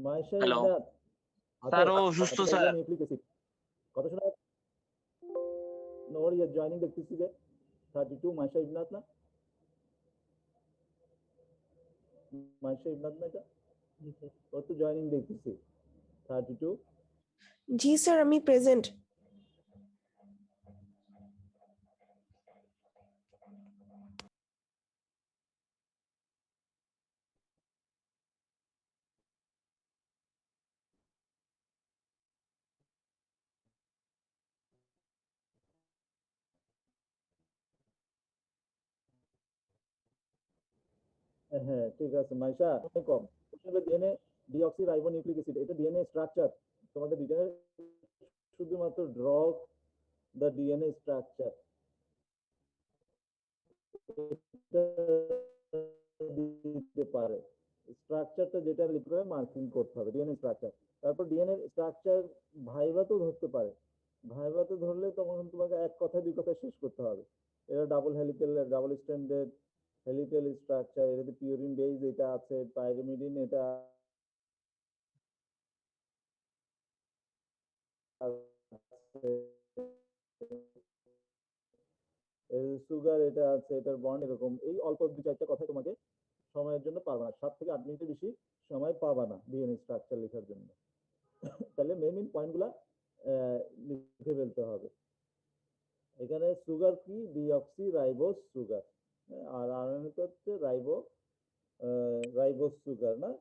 Maisha hello Ibnat sir, ও আছে অসুস্থ ribo sir. Nucleic acid কত শোনা ওর জয়েনিং দেখতেছি যে 32 মাইশা ইবনাত না মাইশা ইবনাত না এটা ওর তো জয়েনিং দেখতেছি 32 জি স্যার, আমি প্রেজেন্ট। হ্যাঁ ঠিক আছে মাইশা কম DNA deoxyribonucleic acid এটা ডিএনএ স্ট্রাকচার তোমাদের ডিএনএ শুধুমাত্র ড্র দ্য ডিএনএ স্ট্রাকচার দিতে পারে স্ট্রাকচারটা যেটা লিখবে মার্কিং করতে হবে ডিএনএ স্ট্রাকচার তারপর ডিএনএ স্ট্রাকচার ভাইভাতেও ধরতে পারে ভাইভাতে ধরলে তখন তোমাকে এক কথা দুই কথা শেষ করতে হবে এটা double helical double standard helical structure এটাতে পিউরিন বেস এটা আছে পাইরিমিডিন এটা সুগার এটা আছে এটার বন্ড এরকম এই অল্প দু চারটা কথা তোমাকে সময়ের জন্য পাবা না 7 থেকে 8 মিনিটের বেশি সময় পাবা না ডিএনএ স্ট্রাকচার লেখার জন্য তাহলে মেইন মেইন পয়েন্টগুলা লিখে ফেলতে হবে এখানে সুগার কি ডিঅক্সি রাইবোজ সুগার আর আরএনএ তো হচ্ছে রাইবোজ সুগার না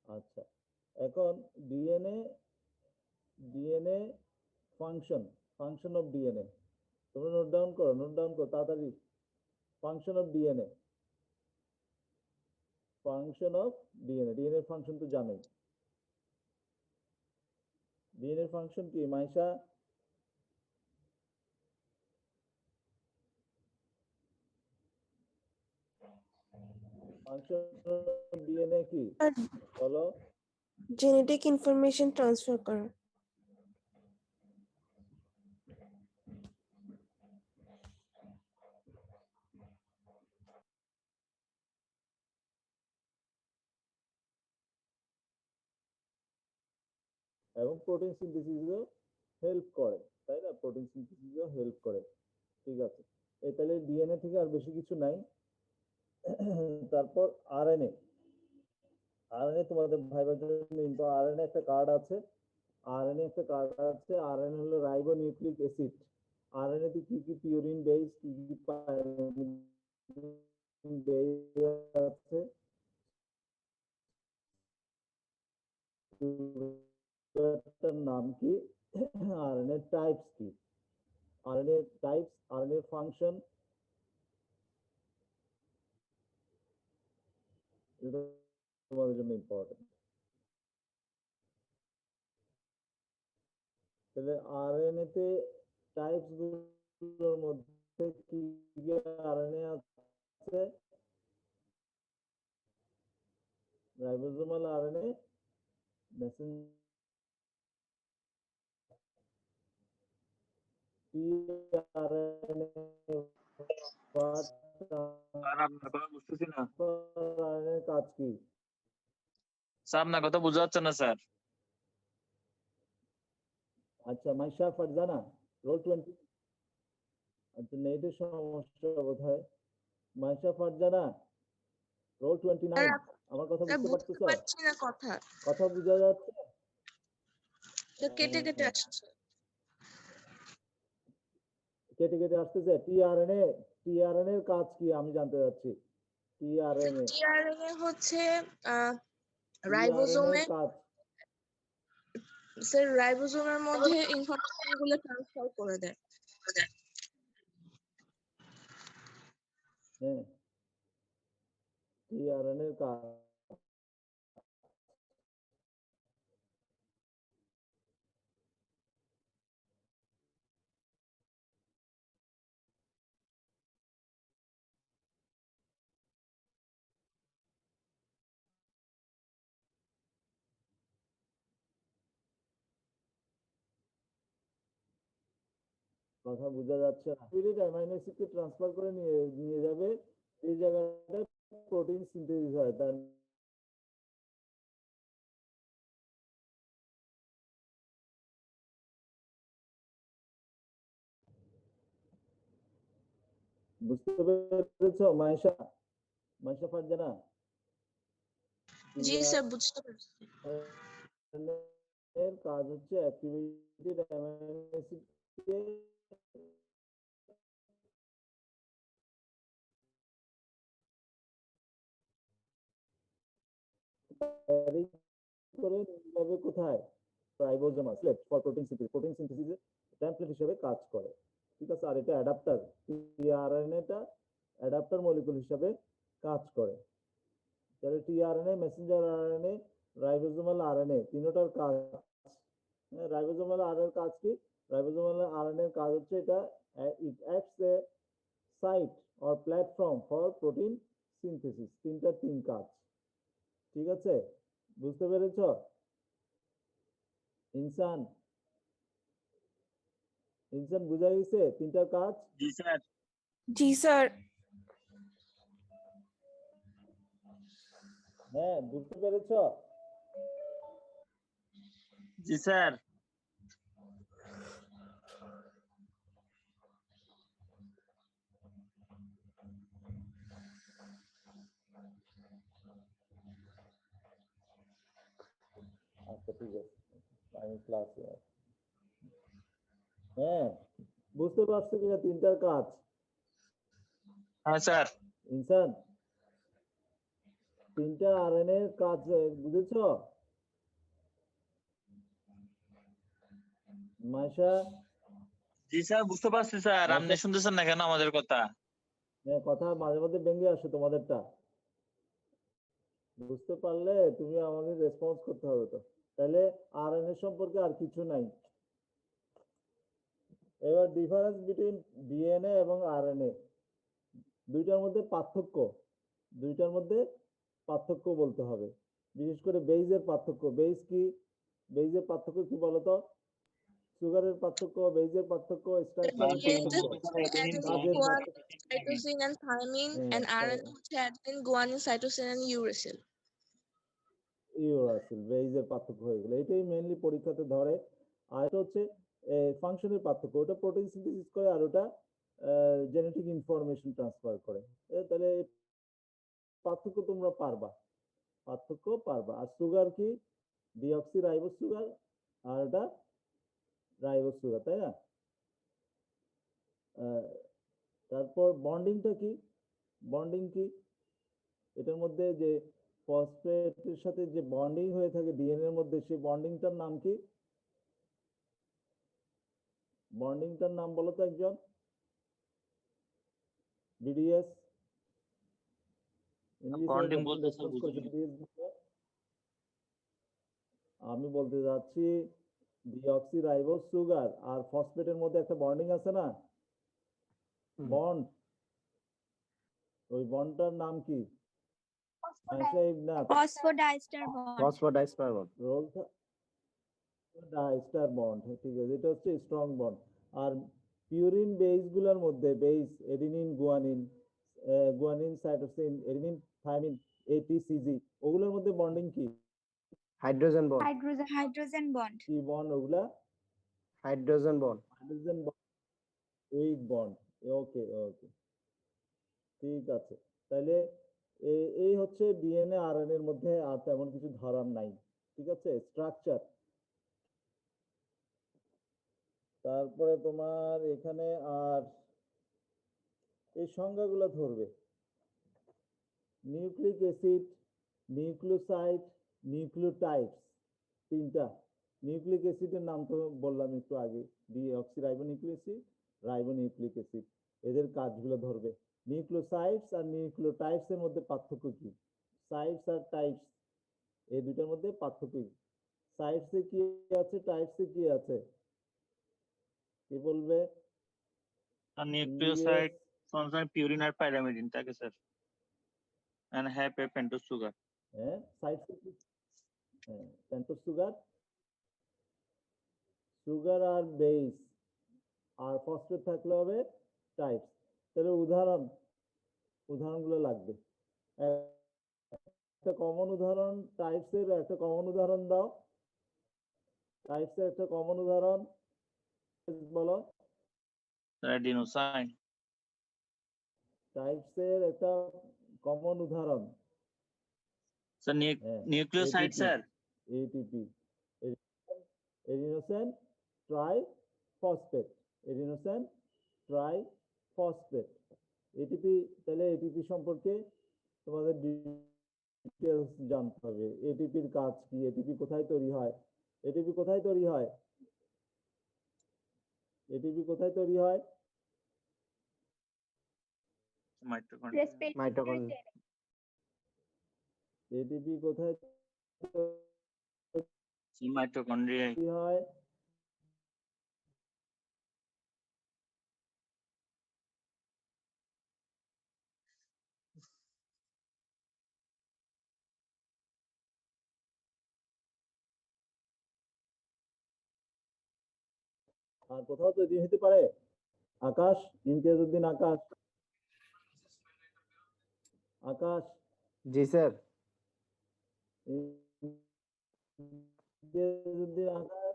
আচ্ছা এখন DNA DNA function function of DNA তোমরা নোট ডাউন করো তাড়াতাড়ি function of DNA function of DNA DNA function তো জানোই ডিএনএ ফাংশন কি মাইশা ফাংশন অফ ডিএনএ কি বলো জেনেটিক ইনফরমেশন ট্রান্সফার করা। এবং প্রোটিন সিনথেসিসও হেল্প করে তাই না প্রোটিন সিনথেসিসও হেল্প করে ঠিক আছে এই তাহলে ডিএনএ থেকে আর বেশি কিছু নাই তারপর আরএনএ আরএনএ তোমাদের ভাইবার জন্য আরএনএ একটা কার্ড আছে আরএনএ হলো রাইবো নিউক্লিক অ্যাসিড আরএনএ তে কি কি পিউরিন বেস কি কি পাইরিমিডিন বেস আছে সুগারটার নাম কি আরএনএ টাইপস কি আরএনএ টাইপস আরএনএ ফাংশন এটা তোমাদের জন্য ইম্পর্টেন্ট তাহলে আরএনএ তে টাইপস গুলোর মধ্যে কি কি আরএনএ আছে ribosomal RNA Messenger tRNA sir, আপনার কথা বুঝতেছি না। আরএনএ কাজ কি স্যার, আপনার কথা বোঝা যাচ্ছে না স্যার। আচ্ছা মাইশা ফারজানা রোল 20 আচ্ছা নেটের সমস্যা বোধহয় মাইশা ফারজানা রোল 29 আমার কথা বুঝতে পারতেছো পারছি না কথা কথা বোঝা যাচ্ছে কেটে কেটে আসছে। কেটে কেটে আসতেছে টিআরএনএ এর কাজ কি আমি জানতে চাচ্ছি টিআরএনএ টিআরএনএ হচ্ছে রাইবোজোমে কাজ স্যার রাইবোজোমের মধ্যে ইনফরমেশন গুলো ট্রান্সফার করে দেয়। হ্যাঁ টিআরএনএ এর কাজ কথা বোঝা যাচ্ছে না স্পিরিট অ্যামাইনো অ্যাসিডকে ট্রান্সফার করে নিয়ে যাবে এই জায়গাটায় প্রোটিন সিনথেসিস হয় তার বুঝতে পেরেছো মাইশা? মাইশা ফারজানা? জি স্যার, বুঝতে পারছি। এর কাজ হচ্ছে অ্যাক্টিভেটেড অ্যামাইনো অ্যাসিডকে ক্যারি করে নিয়ে যাবে কোথায়? রাইবোজোম আছে ফর প্রোটিন সিনথেসিস। প্রোটিন সিনথেসিসে টেমপ্লেট হিসেবে কাজ করে। ঠিক আছে? আর এটা অ্যাডাপ্টার, টিআরএনএটা অ্যাডাপ্টার মলিকুল হিসাবে কাজ করে। তাহলে tRNA, Messenger RNA, ribosomal RNA তিনটার কাজ। রাইবোজোমাল আরএনএ কাজ কি? রাইবোজোমাল আরএনএ কাজ হচ্ছে এটা it acts a site or platform for protein synthesis. তিন কাজ। ঠিক আছে? বুঝতে পেরেছো? ইনসান বুঝা গেছে তিনটা কাজ? জি স্যার। জি স্যার। হ্যাঁ, বুঝতে পেরেছো? জি স্যার। আচ্ছা ঠিক আছে, আমি ক্লাসে আছি। হ্যাঁ, বুঝতে পারছো কিনা তিনটার কাজ? হ্যাঁ স্যার। ইনসান, তিনটা আরএনএ এর কাজ বুঝেছো? মাইশা? জি স্যার, বুঝতে পারছি স্যার। আপনি শুনতেছেন না কেন আমাদের কথা? কথা মাঝে মধ্যে ভেঙে আসে তোমাদেরটা। বুঝতে পারলে তুমি আমাকে রেসপন্স করতে হবে তো। তাহলে আরএনএ সম্পর্কে আর কিছু নাই। এবার ডিফারেন্স বিটুইন ডিএনএ এবং আরএনএ, দুইটার মধ্যে পার্থক্য বলতে হবে। বিশেষ করে বেইজের পার্থক্য। বেইজ কি? বেইজের পার্থক্য কি বলতো? সুগারের পার্থক্য, বেইজের পার্থক্য, স্ট্রাকচারের DNA পার্থক্য, adenine, কাজের guanine, পার্থক্য। cytosine and thymine, হ্যাঁ, and RNA হচ্ছে adenine, guanine, cytosine and uracil. Uracil, বেইজের পার্থক্য হয়ে গেল। এটাই মেইনলি পরীক্ষাতে ধরে। আর এটা হচ্ছে ফাংশনের পার্থক্য। ওটা প্রোটিন সিনথেসিস করে আর ওটা জেনেটিক ইনফরমেশন ট্রান্সফার করে। তাহলে পার্থক্য তোমরা পারবা, আর সুগার কি? ডিঅক্সি রাইবোজ সুগার, আর এটা রাইবোজ সুগার, তাই না? তারপর বন্ডিংটা কি? বন্ডিং কি? এটার মধ্যে যে ফসফেটের সাথে যে বন্ডিং হয়ে থাকে ডিএনএ এর মধ্যে, সেই বন্ডিংটার নাম কি? বন্ডিংটার নাম বলো তো একজন। বিডিএস বন্ডিং বলতে স্যার বুঝিনি। আমি বলতে যাচ্ছি ডিঅক্সি রাইবোজ সুগার আর ফসফেটের মধ্যে একটা বন্ডিং আছে না, বন্ড। ওই বন্ডটার নাম কি? Phosphodiester bond. Phosphodiester bond. রোল ডাইস্টার বন্ড, ঠিক আছে, এটা হচ্ছে স্ট্রং বন্ড। আর পিউরিন বেস গুলোর মধ্যে, base adenine, guanine, cytosine, adenine, thymine, A T C G, ওগুলোর মধ্যে বন্ডিং কি? Hydrogen bond. Hydrogen bond. কি বন্ড ওগুলা? Hydrogen bond. Hydrogen bond, weak bond. Okay okay, ঠিক আছে। তাহলে এই হচ্ছে ডিএনএ আরএনএ এর মধ্যে আর তেমন কিছু ধরার নাই। ঠিক আছে? স্ট্রাকচার। তারপরে তোমার এখানে আর এই সংজ্ঞাগুলো ধরবে। নিউক্লিক অ্যাসিড, নিউক্লিওসাইড, নিউক্লিওটাইডস, তিনটা। নিউক্লিক অ্যাসিডের নাম তো বললাম একটু আগে, ডিঅক্সিরাইবোনিউক্লিক অ্যাসিড, রাইবোনিউক্লিক অ্যাসিড। এদের কাজগুলো ধরবে। নিউক্লিওসাইডস আর নিউক্লিওটাইডস এর মধ্যে পার্থক্য কি? সাইডস আর টাইপস, এই দুটার মধ্যে পার্থক্য কি? সাইডসে কি আছে, টাইপসে কি আছে? কি বলবে? আর নিউক্লিওসাইড কনসার্ন পিউরিন আর পাইরামিডিন থাকে sir, and have a pentose sugar. হ্যাঁ, সাইডসে কি? হ্যাঁ, পেন্টোজ সুগার, সুগার আর বেস আর ফসফেট থাকলে হবে টাইপস। তাহলে উদাহরণগুলো লাগবে। একটা কমন উদাহরণ টাইপসের, একটা কমন উদাহরণ দাও। টাইপসের একটা কমন উদাহরণ বলো। Adenosine. টাইপস এর একটা কমন উদাহরণ স্যার হ্যাঁ nucleoside ATP sir ATP adenosine triphosphate adenosine triphosphate ATP তাহলে এটিপি সম্পর্কে তোমাদের ডিটেইলস জানতে হবে এটিপির কাজ কি এটিপি কোথায় তৈরি হয় এটিপি কোথায় তৈরি হয় এটিপি কোথায় তৈরি হয় মাইটোকন্ড্রিয়া Mitochondria. এটিপি কোথায় মাইটোকন্ড্রিয়া তৈরি হয় আর কোথাও তৈরি হতে পারে আকাশ ইমতিয়াজউদ্দিন আকাশ আকাশ জি স্যার। ইমতিয়াজউদ্দিন আকাশ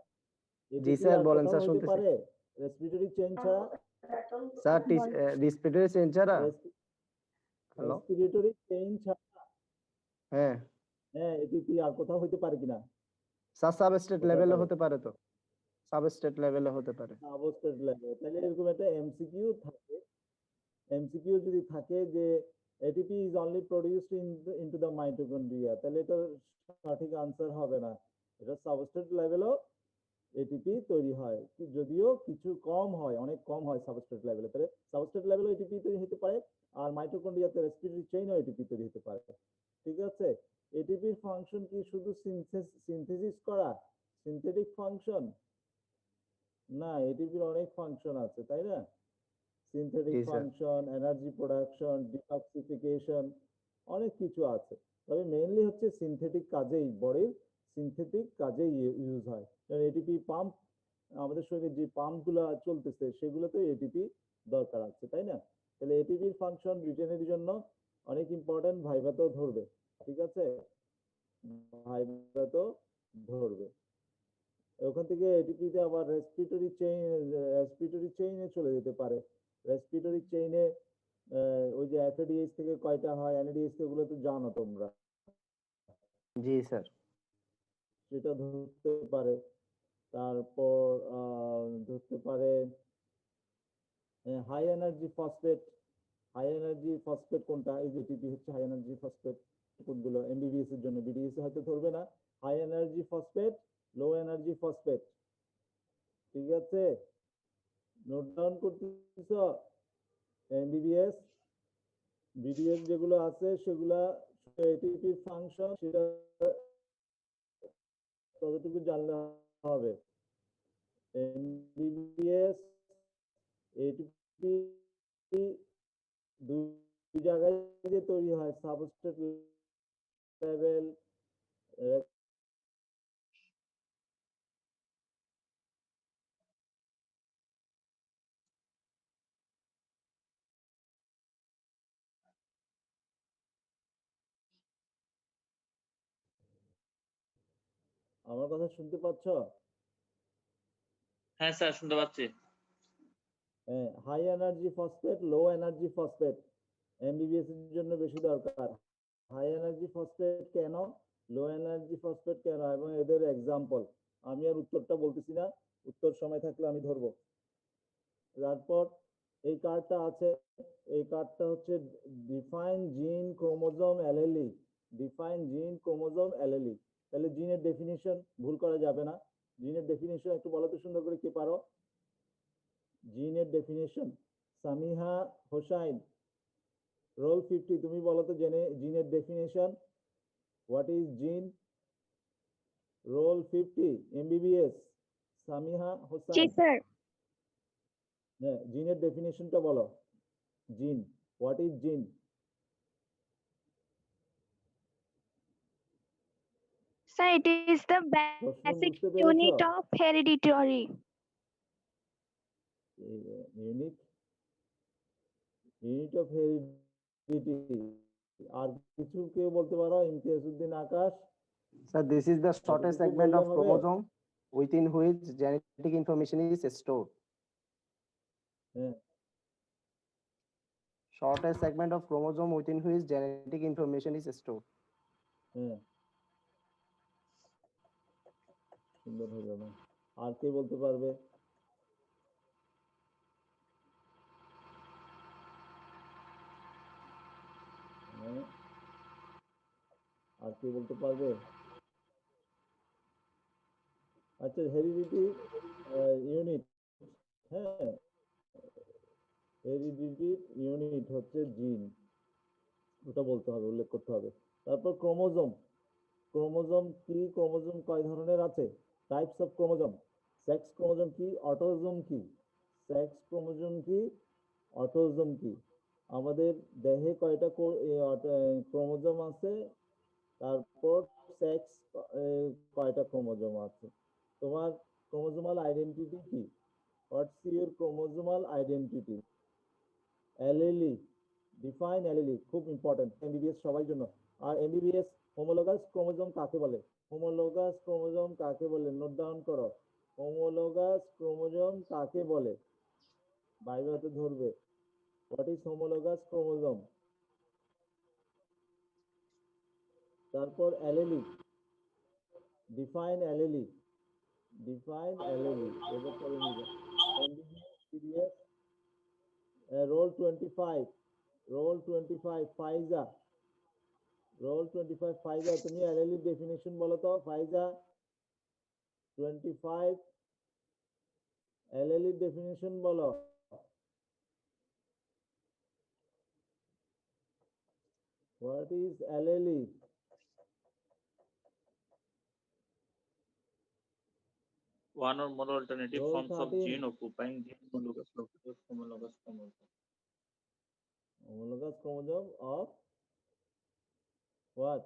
জি এটিপি স্যার, আর বলেন কোথাও স্যার, হতে শুনতেছি। পারে রেসপিরেটরি চেইন ছাড়া স্যার রেসপিরেটরি চেইন ছাড়া? হ্যালো, রেসপিরেটরি চেইন ছাড়া হ্যাঁ হ্যাঁ এটিপি আর কোথাও হতে পারে কিনা স্যার, সাবস্টেট কোথায় লেভেলে পারে হতে পারে তো, সাবস্টেট লেভেলে হতে পারে। সাবস্ট্রেট লেভেল তাহলে এরকম একটা এমসিকিউ থাকে এমসিকিউ যদি থাকে যে ATP is only produced into the mitochondria তাহলে এটা সঠিক আনসার হবে না এটা সাবস্ট্রেট লেভেলও এটিপি তৈরি হয় যদিও কিছু কম হয় অনেক কম হয় সাবস্ট্রেট লেভেলে তাহলে সাবস্ট্রেট লেভেলও এটিপি তৈরি হতে পারে আর মাইটোকন্ড্রিয়াতে রেসপিরেটরি চেইনও এটিপি তৈরি হতে পারে ঠিক আছে এটিপির ফাংশন কি শুধু সিনথেসিস করা সিনথেটিক ফাংশন না এটিপির অনেক ফাংশন আছে তাই না সিনথেটিক জি sir. Function energy production detoxification অনেক কিছু আছে তবে মেইনলি হচ্ছে সিনথেটিক কাজেই বডির সিনথেটিক কাজেই ইউজ হয় কারণ এটিপি পাম্প আমাদের শরীরে যে পাম্পগুলো চলতেছে সেগুলোতে এটিপি দরকার আছে তাই না তাহলে এটিপির ফাংশন রিটেনের জন্য অনেক ইম্পর্টেন্ট ভাইভাতেও ধরবে ঠিক আছে ভাইভাতেও ধরবে ওখান থেকে এটিপিতে আবার রেসপিরেটরি চেইনে চলে যেতে পারে রেসপিরেটরি চেইনে ওই যে এফএডিএইচ থেকে কয়টা হয় এনএডিএইচ এগুলো তো জানো তোমরা জি স্যার। সেটা ধরতে পারে তারপর ধরতে পারে হাই এনার্জি ফসফেট কোনটা এই যে টিপি হচ্ছে হাই এনার্জি ফসফেট কোনগুলো এমবিবিএস এর জন্য বিডিএস এ হয়তো ধরবে না high energy phosphate low energy phosphate ঠিক আছে নোট ডাউন করতেছ এমবিবিএস বিডিএস যেগুলো আছে সেগুলা এটিপি ফাংশন সেটা ততটুকু জানলে হবে এমবিবিএস এটিপি দুই জায়গায় যে তৈরি হয় সাবস্ট্রেট লেভেল আমার কথা শুনতে পাচ্ছ হ্যাঁ স্যার শুনতে পাচ্ছি high energy phosphate low energy phosphate MBBS এর জন্য বেশি দরকার হাই এনার্জি ফসফেট কেন লো এনার্জি ফসফেট কেন এবং এদের এক্সাম্পল আমি আর উত্তরটা বলতেছি না উত্তর সময় থাকলে আমি ধরবো তারপর এই কার্ডটা আছে এই কার্ডটা হচ্ছে ডিফাইন জিন ক্রোমোজোম অ্যালেলি ডিফাইন জিন ক্রোমোজোম অ্যালেলি তাহলে জিনের ডেফিনিশন ভুল করা যাবে না জিনের ডেফিনিশন একটু বলো তো সুন্দর করে কে পারো জিনের ডেফিনিশন সামিহা হোসাইন রোল 50 তুমি বলো তো জেনে জিনের ডেফিনিশন হোয়াট ইজ জিন রোল 50 এমবিবিএস সামিহা জি হোসাইন স্যার। হ্যাঁ জিনের ডেফিনিশনটা বলো জিন হোয়াট ইজ জিন Sir, it is the প্রশ্ন basic বুঝতে পেরেছো unit of hereditary. Unit unit of heredity আর কিছু কেউ বলতে পারো ইমতিয়াজউদ্দিন আকাশ Sir, this is the shortest এতটুকু segment বললে of হবে chromosome within which genetic information is stored. হ্যাঁ shortest segment of chromosome within which genetic information is stored. হ্যাঁ, সুন্দর হয়ে যাবে। আর কে বলতে পারবে? হ্যাঁ, আর কে বলতে পারবে? আচ্ছা, হেরিডিটি ইউনিট, হ্যাঁ, হেরিডিটি ইউনিট হচ্ছে জিন, ওটা বলতে হবে, উল্লেখ করতে হবে। তারপর ক্রোমোজোম, ক্রোমোজোম কি, ক্রোমোজোম কয় ধরনের আছে? Types of chromosome, sex chromosome কি, অটোজোম কি? সেক্স ক্রোমোজোম কি, অটোজোম কি? আমাদের দেহে কয়টা ক্রোমোজোম আছে, তারপর সেক্স কয়টা ক্রোমোজোম আছে? তোমার ক্রোমোজোমাল আইডেন্টিটি কি? What's your chromosomal identity? Allele, define allele, খুব ইম্পর্টেন্ট এমবিবিএস সবার জন্য। আর এমবিবিএস হোমোলোগাস ক্রোমোজোম কাকে বলে? হোমোলোগাস ক্রোমোজোম কাকে বলে? নোট ডাউন করো, হোমোলোগাস ক্রোমোজোম কাকে বলে? বাইবেতে ধরবে। What is homologous chromosome? তারপর অ্যালিলি, ডিফাইন অ্যালিলি, ডিফাইন অ্যালিলি, এবার করে নিবে। এমবিবিএস পিডিএফ রোল 25, রোল 25 ফাইজা, রোল 25 ফাইজা, তুমি অ্যালিলি ডেফিনিশন বলো তো ফাইজা। 25 অ্যালিলি ডেফিনিশন বলো। What is allele? One or more alternative Roll forms of 13. gene occupying the homologous locus of homologous chromosome. Homologous chromosome of what?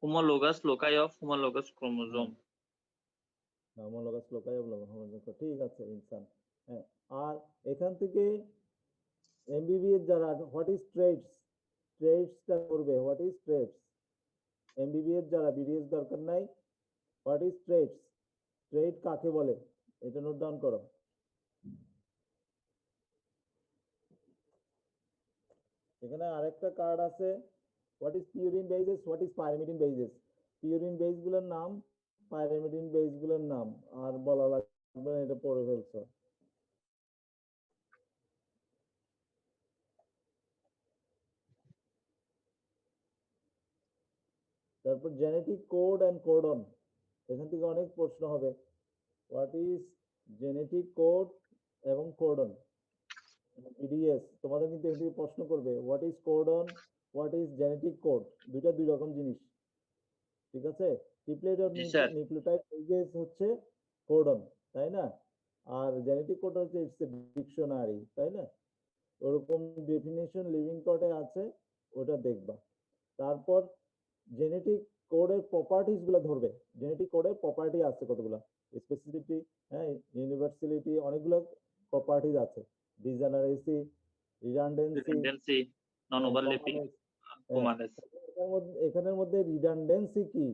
Homologous loci of homologous chromosome. Homologous loci homologous, ঠিক আছে ইনসান। হ্যাঁ, আর এখান থেকে MBBS যারা, what is traits, ট্রেডসটা করবে। What is traits? MBBS যারা, বিডিএস দরকার নাই। What is trades? ট্রেড কাকে বলে? এটা নোট ডাউন করো। এখানে আরেকটা কার্ড আছে, what is purine bases, what is pyrimidine bases. Purine base গুলোর নাম, পাইরিমিডিন বেস গুলোর নাম আর বলা লাগবে না, এটা পড়ে ফেলছো। তারপর জেনেটিক কোড এন্ড কোডন, এখান থেকে অনেক প্রশ্ন হবে। হোয়াট ইজ জেনেটিক কোড এবং কোডন? বিডিএস তোমাদের কিন্তু এখান থেকে প্রশ্ন করবে, what is codon, what is genetic code, দুইটা দুই রকম জিনিস, ঠিক আছে? Triplet or G sir. Nucleotide bases হচ্ছে কোডন, তাই না? আর জেনেটিক কোড হচ্ছে ইটস এ ডিকশনারি, তাই না? ওরকম ডেফিনিশন লিভিং কোডে আছে, ওটা দেখবা। তারপর জেনেটিক কোডের প্রপার্টিজ গুলো ধরবে। জেনেটিক কোডের প্রপার্টি আছে কতগুলো, স্পেসিফিসিটি, হ্যাঁ, ইউনিভার্সালিটি, অনেকগুলো প্রপার্টিজ আছে। Degeneracy, redundancy, Redundancy, non-overlapping, commonness. এখানের মধ্যে রিডান্ডেন্সি কি?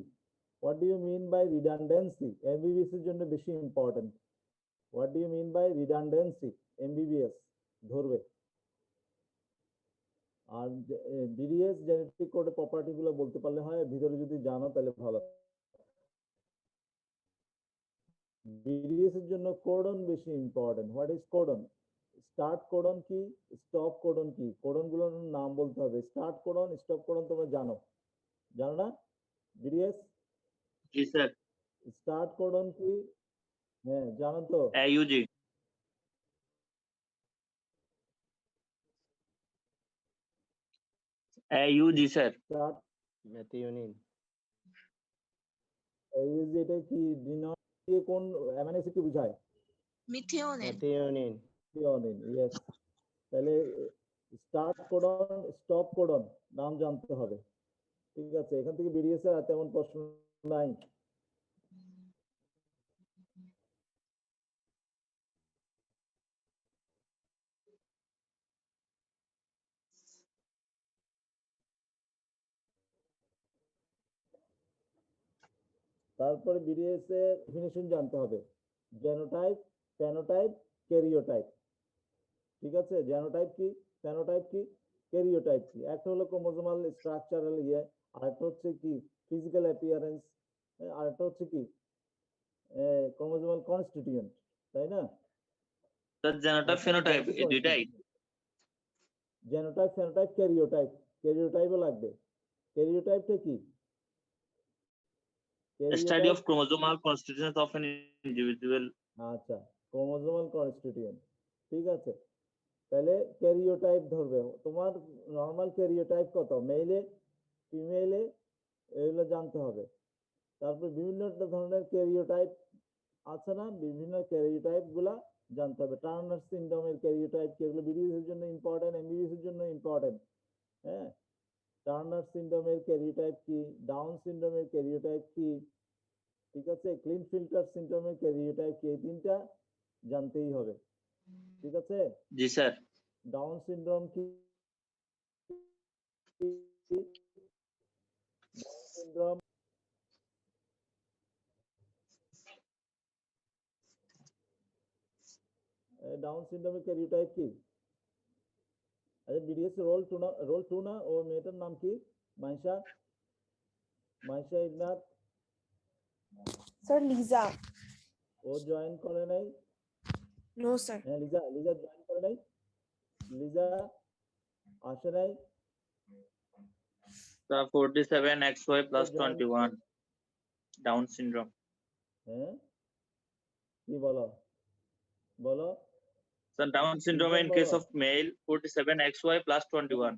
What do you mean by redundancy? MBBS এর জন্য বেশি important. What do you mean by redundancy? MBBS ধরবে। আর বিডিএস জেনেটিক কোডের প্রপার্টি গুলো বলতে পারলে হয়, ভিতরে যদি জানো তাহলে ভালো। বিডিএস এর জন্য কোডন বেশি important. What is codon? Start codon কি, স্টপ কোডন কি? কোডন গুলোর নাম বলতে হবে। স্টার্ট কোডন, স্টপ কোডন তোমরা জানো, জানো না? বিডিএস জি স্যার। স্টার্ট কোডন কি? হ্যাঁ, জানো তো? AUG, AUG sir. Start methionine. এই যে এটা কি ডিনট দিয়ে কোন অ্যামাইনো অ্যাসিড কে বোঝায়? মিথিওনিন। মেথিওনিন। থিওনিন, ইয়েস। তাহলে স্টার্ট কোডন, স্টপ কোডন নাম জানতে হবে, ঠিক আছে? এখান থেকে বিডিএস এর তেমন প্রশ্ন নাই। তারপরে বিডিএস এর ডেফিনিশন জানতে হবে। Genotype, phenotype, karyotype. ঠিক আছে, জেনোটাইপ কি, ফেনোটাইপ কি, ক্যারিওটাইপ কি। একটা হলো ক্রোমোজোমাল স্ট্রাকচারাল ইয়ে, আরেকটা হচ্ছে কি ফিজিক্যাল অ্যাপিয়ারেন্স, আরেকটা হচ্ছে কি ক্রোমোজোমাল কনস্টিটিউয়েন্ট, তাই না? স্যার জেনোটাইপ ফেনোটাইপ এই দুইটাই জেনোটাইপ, ফেনোটাইপ, ক্যারিওটাইপ। ক্যারিওটাইপও লাগবে। ক্যারিওটাইপটা কি? Study of chromosomal constitution of an individual. আচ্ছা, ক্রোমোজোমাল কনস্টিটিউয়েন্ট। ঠিক আছে, তাহলে ক্যারিওটাইপ ধরবে। তোমার নর্মাল ক্যারিওটাইপ কত, মেইলে ফিমেলে, এগুলো জানতে হবে। তারপর বিভিন্ন ধরনের ক্যারিওটাইপ আছে না, বিভিন্ন ক্যারিওটাইপ গুলা জানতে হবে। টার্নার সিনড্রোমের ক্যারিওটাইপ কি, এগুলো বিডিএস এর জন্য ইম্পর্টেন্ট, এমবিবিএস এর জন্য ইম্পর্টেন্ট। হ্যাঁ, টার্নার সিনড্রোমের ক্যারিওটাইপ কি, ডাউন সিনড্রোমের ক্যারিওটাইপ কি, ঠিক আছে, ক্লিনফিল্টার সিনড্রোমের ক্যারিওটাইপ কি, এই তিনটা জানতেই হবে। ঠিক আছে, জি স্যার। ডাউন সিনড্রোম কি, সিনড্রোম ডাউন সিনড্রোমের ক্যারিওটাইপ কি? আচ্ছা, বিডিএস রোল টু না, ও মেয়েটার নাম কি? মাইশা, মাইশা ইবনাথ। স্যার লিজা। ও জয়েন করে নাই? No sir. হ্যাঁ, লিজা, লিজা জয়েন করে নাই? লিজা আসে নাই? Sir 47XY plus 21 Down syndrome. হ্যাঁ, কি বলো, বলো। স্যার ডাউন সিনড্রোম লিজা ইন বলো। Case of male 47XY plus 21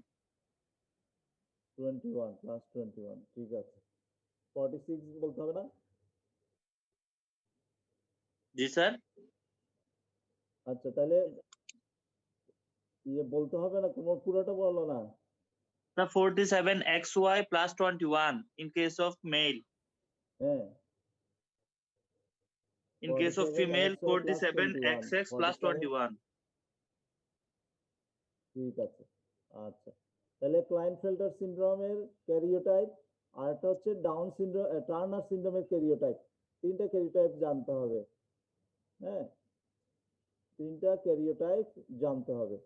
21 plus 21, ঠিক আছে। 46 বলতে হবে না? জি স্যার। আচ্ছা, তাহলে ইয়ে বলতে হবে না, তোমার পুরোটা বলো না। Sir 47XY plus 21 in case of male. হ্যাঁ, In case of 47 female XY plus 47XX plus 21. ঠিক আছে, আচ্ছা। তাহলে ক্লাইনফেল্টার সিনড্রোমের ক্যারিওটাইপ, আর একটা হচ্ছে ডাউন সিনড্রোম, টার্নার সিনড্রোমের ক্যারিওটাইপ। তিনটা ক্যারিওটাইপ জানতে হবে। হ্যাঁ, তিনটা ক্যারিওটাইপ জানতে হবে।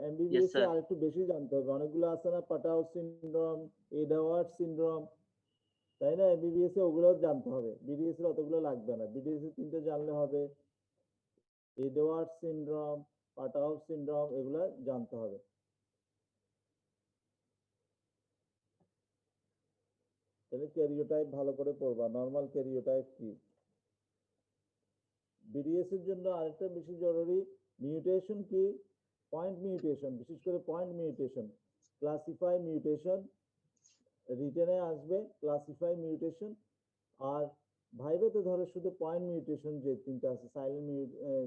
এমবিবিএস এ sir. আর একটু বেশি জানতে হবে, অনেকগুলো আছে না, পাটাও সিনড্রোম, এডওয়ার্ড সিনড্রোম, তাই না? এমবিবিএস এ ওগুলো জানতে হবে, বিডিএস এর অতগুলো লাগবে না। বিডিএস এ তিনটে জানলে হবে, এডওয়ার্ড সিনড্রোম, পাটাও সিনড্রোম, এগুলো জানতে হবে। তাহলে ক্যারিওটাইপ ভালো করে পড়বা, নরমাল ক্যারিওটাইপ কি। বিডিএস এর জন্য আরেকটা বেশি জরুরি, মিউটেশন কি, পয়েন্ট মিউটেশন, বিশেষ করে পয়েন্ট মিউটেশন, ক্লাসিফাই মিউটেশন, রিটেনে আসবে ক্লাসিফাই মিউটেশন। আর ভাইভাতে ধরে শুধু পয়েন্ট মিউটেশন যে তিনটা আছে,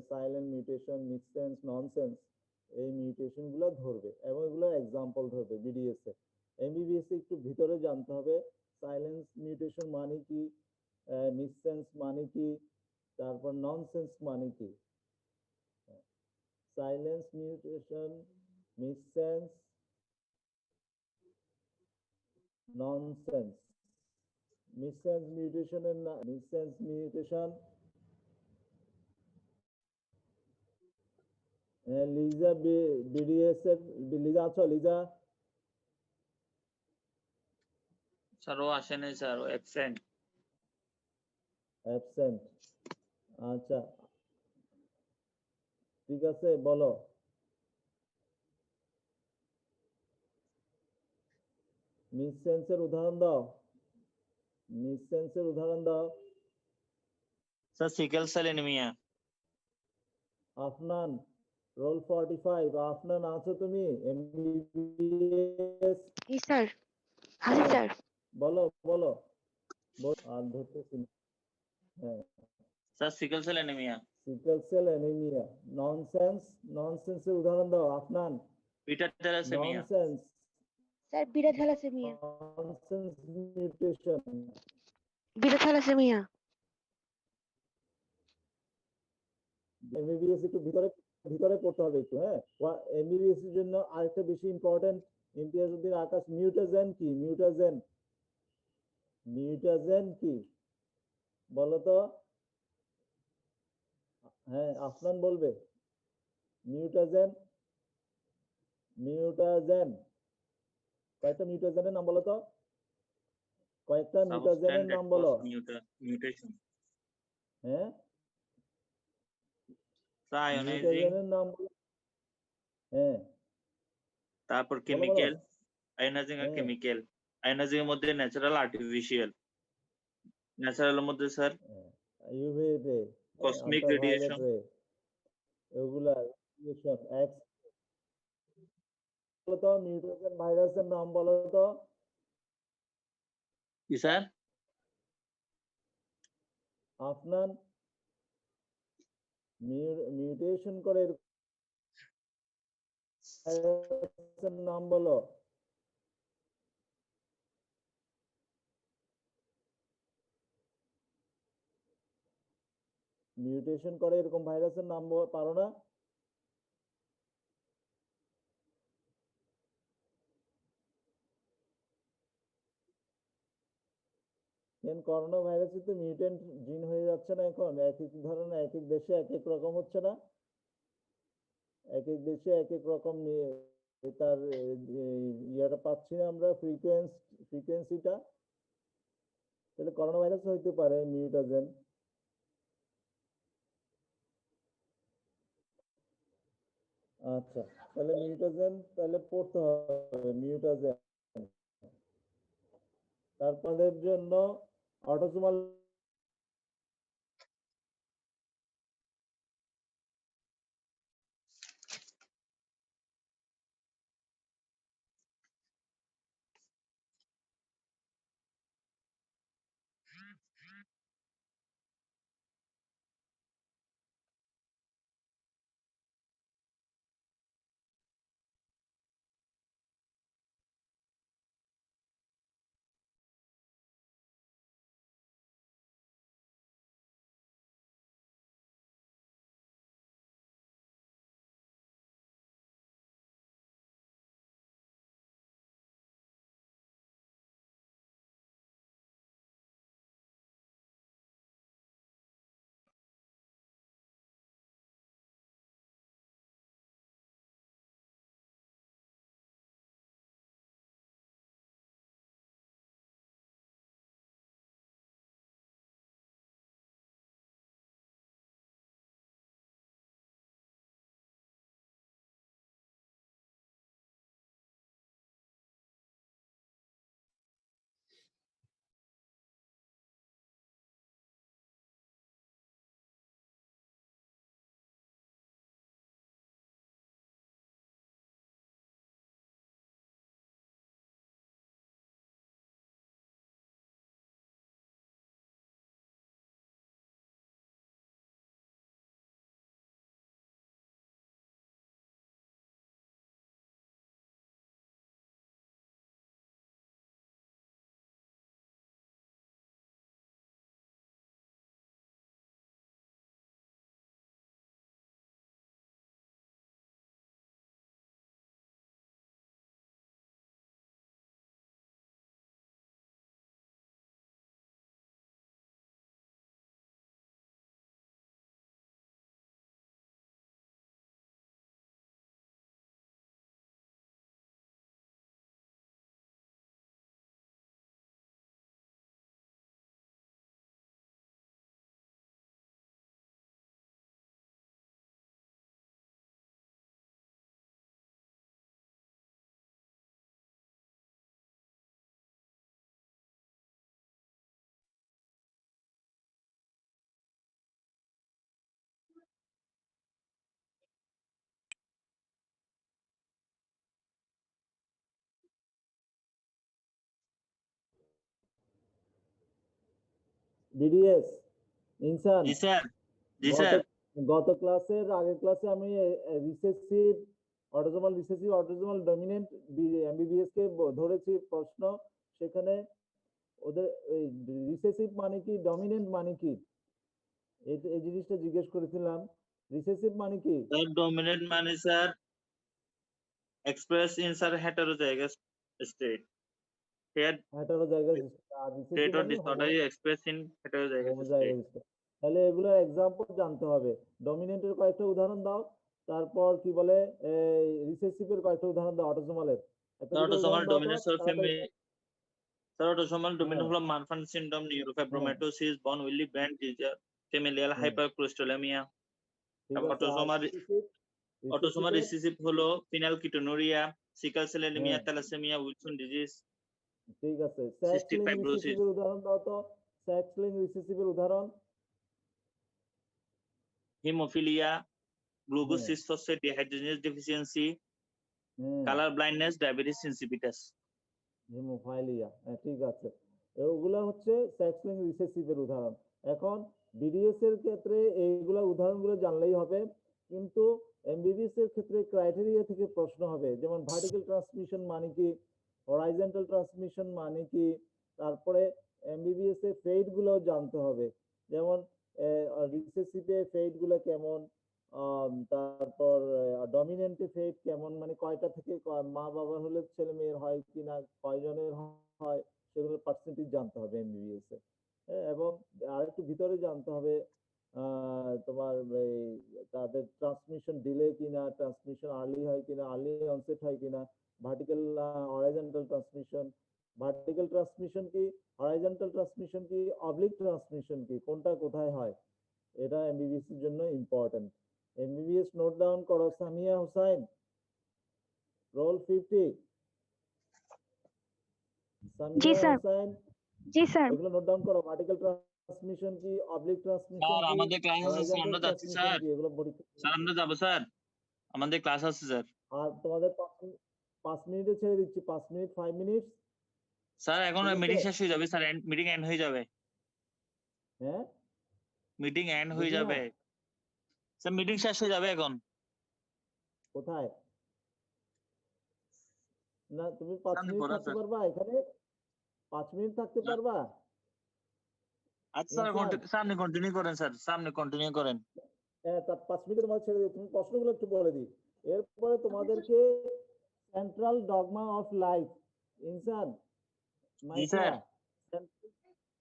সাইলেন্ট মিউটেশন, মিসসেন্স, ননসেন্স, এই মিউটেশন গুলো ধরবে এবং এগুলো এক্সাম্পল ধরবে বিডিএস এ। এমবিবিএস এ একটু ভিতরে জানতে হবে, সাইলেন্স মিউটেশন মানে কি, মিসসেন্স মানে কি, তারপর ননসেন্স মানে কি। Silence mutation, missense, nonsense. Missense মিউটেশনের মিসসেন্স মিউটেশন, লিজা বিডিএস এর, লিজা আছো? লিজা স্যার ও আসে নাই স্যার, ও অ্যাবসেন্ট। অ্যাবসেন্ট, আচ্ছা, ঠিক আছে, বলো। মিসসেন্সের উদাহরণ দাও, মিসসেন্সের উদাহরণ দাও। Sir sickle cell anaemia. Afnan, roll 45, Afnan আছো তুমি? এমবিবিএস, জি স্যার। হাজি স্যার। বলো বলো, আর ধরতেছি না। হ্যাঁ, sir sickle cell anaemia. Sickle cell anaemia. Nonsense, ননসেন্সের উদাহরণ দাও Afnan. Beta thalassaemia. Nonsense, sir beta thalassaemia. Nonsense mutation. Beta thalassaemia. MBBS একটু ভিতরে ভিতরে পড়তে হবে একটু। হ্যাঁ, এমবিবিএস এর জন্য আরেকটা বেশি ইম্পর্টেন্ট, ইমতিয়াজউদ্দিন আকাশ, মিউটাজেন কি, মিউটাজেন, মিউটাজেন কি বলো তো? হ্যাঁ আফনান বলবে মিউটাজেন মিউটাজেন কয়েকটা মিউটাজেনের নাম বলো তো কয়েকটা মিউটাজেনের Substance that নাম বলো cause mutation. হ্যাঁ Ionizing, মিউটাজেনের নাম বলো হ্যাঁ তারপর বলো কেমিক্যাল, আয়োনাইজিং আর হ্যাঁ কেমিক্যাল। আয়োনাইজিং এর মধ্যে ন্যাচারাল, আর্টিফিশিয়াল। ন্যাচারাল এর মধ্যে স্যার ইউভি রে কসমিক আল্ট্রাভায়োলেট রেডিয়েশন, রে এগুলা রেডিয়েশন এক্স বলো তো মিউটেশন ভাইরাসের নাম বলো তো কি স্যার? আফনান মিউটেশন করে ভাইরাসের নাম বলো মিউটেশন করে এরকম ভাইরাসের নাম পারো না কেন করোনা ভাইরাসে তো মিউটেন্ট জিন হয়ে যাচ্ছে না এখন এক এক ধরনের এক এক দেশে এক এক রকম হচ্ছে না এক এক দেশে এক এক রকম তার ইয়েটা পাচ্ছি না আমরা ফ্রিকোয়েন্সিটা তাহলে করোনা ভাইরাস হইতে পারে মিউটাজেন আচ্ছা তাহলে মিউটাজেন তাহলে পড়তে হবে মিউটাজেন তারপরের জন্য অটোসোমাল ডিডিএস ইনসান জি স্যার, জি গত স্যার। গত ক্লাসের আগের ক্লাসে আমি অটোসোমাল ডমিনেন্ট এমবিবিএস কে ধরেছি প্রশ্ন সেখানে ওদের রিসেসিভ মানে কি ডমিনেন্ট মানে কি এই জিনিসটা জিজ্ঞেস করেছিলাম রিসেসিভ মানে কি স্যার ডমিনেন্ট মানে sir express in sir heterozygous state. Here hetero জায়গায় আর trait রিসেসিভ or মানে disorder is expressed in heterozygous state. Homozygous তাহলে এগুলোর এক্সাম্পল জানতে হবে। ডমিনেন্টের কয়েকটা উদাহরণ দাও, তারপর কি বলে এই রিসেসিভের কয়েকটা উদাহরণ দাও, অটোসোমালের একটা দুটো অটোসোমাল উদাহরণ দাও তো ডমিনেন্স অফ তাড়াতাড়ি। ফ্যামিলি স্যার অটোসোমাল ডমিনেন্স হ্যাঁ হলো মারফান সিনড্রোম, নিউরোফাইব্রোমাটোসিস, বন উইলি ব্যান্ড ডিজিজ, ফ্যামিলিয়াল হুম, হাইপারক্লোস্টেরোলেমিয়া। ঠিক আছে। আর অটোসোমাল রিসেসিভ, অটোসোমাল রিসেসিভের রিসেসিভ হলো ফিনাইলকিটোনুরিয়া, সিকল সেল হ্যাঁ অ্যানিমিয়া, থ্যালাসেমিয়া, উইলসন ডিজিজ, ঠিক আছে। সিস্টিক স্যাক্সলিং ফাইব্রোসিস, রিসেসিভের উদাহরণ দাও তো, স্যাক্সলিং রিসেসিভের উদাহরণ। হিমোফিলিয়া, গ্লুকোজ হ্যাঁ 6 ফসফেট ডিহাইড্রোজেনেজ ডেফিসিয়েন্সি, হ্যাঁ কালার ব্লাইন্ডনেস, ডায়াবেটিস ইনসিপিটাস। হিমোফাইলিয়া, হ্যাঁ ঠিক আছে। ওগুলা হচ্ছে স্যাক্সলিং রিসেসিভের উদাহরণ। এখন বিডিএস এর ক্ষেত্রে এইগুলা উদাহরণগুলো জানলেই হবে, কিন্তু এমবিবিএস এর ক্ষেত্রে ক্রাইটেরিয়া থেকে প্রশ্ন হবে, যেমন ভার্টিক্যাল ট্রান্সমিশন মানে কি, হরাইজন্টাল ট্রান্সমিশন মানে কি, তারপরে এমবিবিএস এর ফেট গুলো জানতে হবে, যেমন রিসেসিভে ফেট গুলো কেমন, তারপর ডমিনেন্টে ফেট কেমন, মানে কয়টা থেকে মা বাবা হলে ছেলে মেয়ের হয় কিনা, কয়জনের হয়, সেগুলোর পার্সেন্টেজ জানতে হবে এমবিবিএস এ। এবং আরেকটু ভিতরে জানতে হবে তোমার এই তাদের ট্রান্সমিশন ডিলে কিনা, ট্রান্সমিশন আর্লি হয় কিনা, আর্লি অনসেট হয় কিনা, vertical horizontal transmission, vertical transmission কি, হরাইজন্টাল ট্রান্সমিশন কি, অবলিক ট্রান্সমিশন কি, কোনটা কোথায় হয়, এটা এমবিবিএস এর জন্য ইম্পর্টেন্ট। এমবিবিএস নোট ডাউন করো, সামিয়া হোসাইন, রোল 50, জি সামিয়া স্যার। হোসাইন, জি স্যার। এগুলো নোট ডাউন করো। ভার্টিক্যাল ট্রান্সমিশন কি, অবলিক ট্রান্সমিশন স্যার কি, আমাদের ক্লাস আছে স্যার, হরাইজন্টাল আমরা যাচ্ছি ট্রান্সমিশন স্যার। কি, এগুলো পরীক্ষা। স্যার আমরা যাবো স্যার, আমাদের ক্লাস আছে স্যার। আর তোমাদের 5 মিনিটে ছেড়ে দিচ্ছি, 5 মিনিট, 5 মিনিট। স্যার এখন ঠিক আছে, মিটিং শেষ হয়ে যাবে স্যার, মিটিং এন্ড হয়ে যাবে, হ্যাঁ মিটিং এন্ড হয়ে বুঝি না, যাবে স্যার, মিটিং শেষ হয়ে যাবে এখন। কোথায়, না তুমি 5 মিনিট পড়া থাকতে স্যার। পারবা এখানে, 5 মিনিট থাকতে পারবা? আচ্ছা স্যার, ইনসান, সামনে কন্টিনিউ করেন স্যার, সামনে কন্টিনিউ করেন। হ্যাঁ তার 5 মিনিটের তোমার ছেড়ে দিই, তুমি প্রশ্নগুলো একটু বলে দিই। এরপরে তোমাদেরকে সেন্ট্রাল ডগমা অফ লাইফ, ইনসান জি Micra, sir.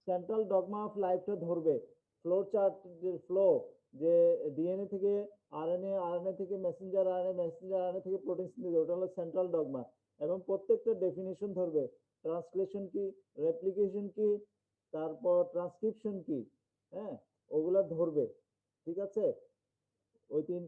Central dogma of লাইফটা ধরবে। ফ্লো চার্ট, যে ফ্লো, যে ডিএনএ থেকে আরএনএ, আরএনএ থেকে মেসেঞ্জার আরএনএ, মেসেঞ্জার আরএনএ থেকে প্রোটিন সিনথেসিস, ওটা হলো সেন্ট্রাল ডগমা। এবং প্রত্যেকটা ডেফিনিশন ধরবে, ট্রান্সলেশন কি, রেপ্লিকেশন কি, তারপর ট্রান্সক্রিপশন কি, হ্যাঁ ওগুলা ধরবে। ঠিক আছে, ওই 3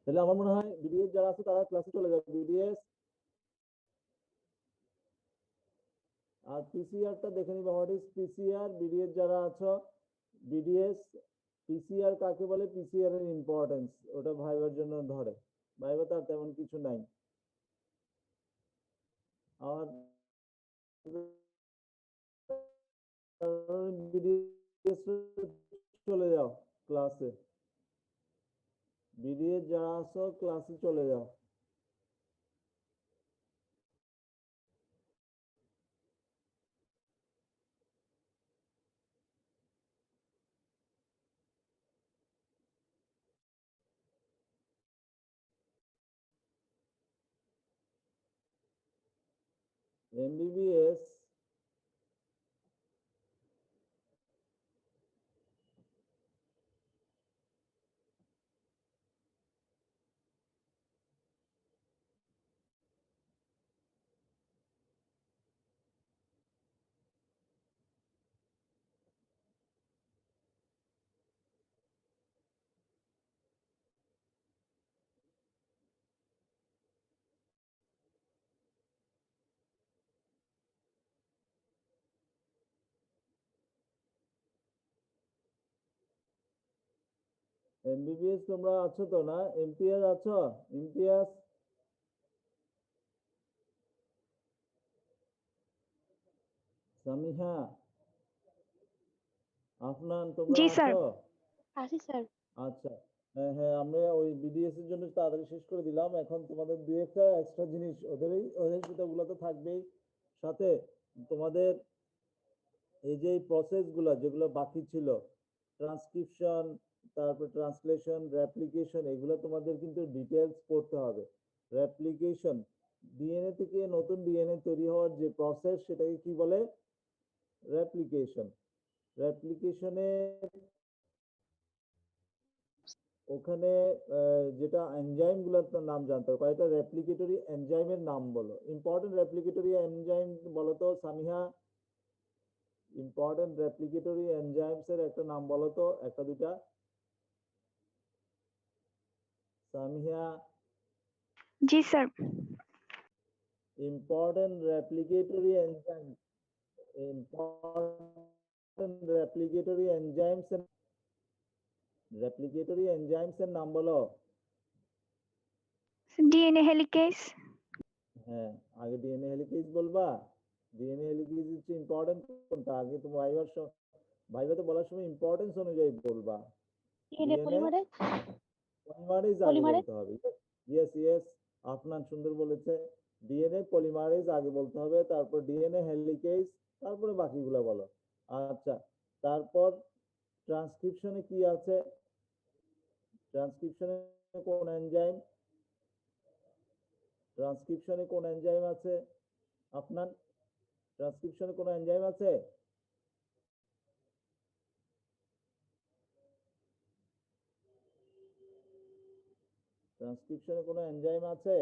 তাহলে আমার মনে হয় বিডিএস যারা আছে তারা ক্লাসে চলে যাবে, বিডিএস আর পিসিআরটা দেখে নিবা, হোয়াট ইজ পিসিআর। বিডিএস যারা আছো, বিডিএস পিসিআর কাকে বলে, পিসিআর এর ইম্পর্টেন্স ওটা ভাইবার জন্য ধরে, ভাইবা তার তেমন কিছু নাই। আর বিডিএস চলে যাও ক্লাসে, বিডিএস যারা আছো ক্লাসে চলে যাও। এমবিবিএস এমবিবিএস তোমরা আছো তো না? ইমতিয়াজ আছো? ইমতিয়াজ, সামিহা, আফনান তোমরা জি স্যার। আছো? আছি স্যার। আচ্ছা, হ্যাঁ হ্যাঁ, আমরা ওই বিডিএস এর জন্য তাড়াতাড়ি শেষ করে দিলাম। এখন তোমাদের দুই একটা এক্সট্রা জিনিস ওদের সেটাগুলো তো থাকবেই, সাথে তোমাদের এই যে প্রসেস গুলা যেগুলো বাকি ছিল, ট্রান্সক্রিপশন, তারপর ট্রান্সলেশন, রেপ্লিকেশন, এগুলো তোমাদের কিন্তু ডিটেলস পড়তে হবে। রেপ্লিকেশন, ডিএনএ থেকে নতুন ডিএনএ তৈরি হওয়ার যে প্রসেস সেটাকে কি বলে, রেপ্লিকেশন। রেপ্লিকেশনে ওখানে যেটা এনজাইম গুলোর নাম জানতে হবে, কয়েকটা রেপ্লিকেটরি এনজাইমের নাম বলো, ইম্পর্টেন্ট রেপ্লিকেটরি এনজাইম বলো তো সামিহা, ইম্পর্টেন্ট রেপ্লিকেটরি এনজাইমস এর একটা নাম বলো তো, একটা দুইটা। সামিহা, জি sir. Important replicatory enzyme, important replicatory enzymes এর নাম বলো। DNA helicase. হ্যাঁ, আগে ডিএনএ হেলিকেজ বলবা। ডিএনএ হেলিকেজ হচ্ছে ইম্পর্টেন্ট কোনটা, আগে তুমি ভাইভাতে বলার সময় ইম্পর্টেন্স অনুযায়ী বলবা। DNA polymerase. পলিমারেজ আগে বলতে হবে। ইয়েস ইয়েস, আফনান সুন্দর বলেছে। ডিএনএ পলিমারেজ আগে বলতে হবে, তারপর ডিএনএ হেলিকেজ, তারপরে বাকিগুলো বলো। আচ্ছা, তারপর ট্রান্সক্রিপশনে কি আছে, ট্রান্সক্রিপশনে কোন এনজাইম, ট্রান্সক্রিপশনে কোন এনজাইম আছে আফনান, ট্রান্সক্রিপশনে কোন এনজাইম আছে? ট্রান্সক্রিপশনে কোনো এনজাইম আছে?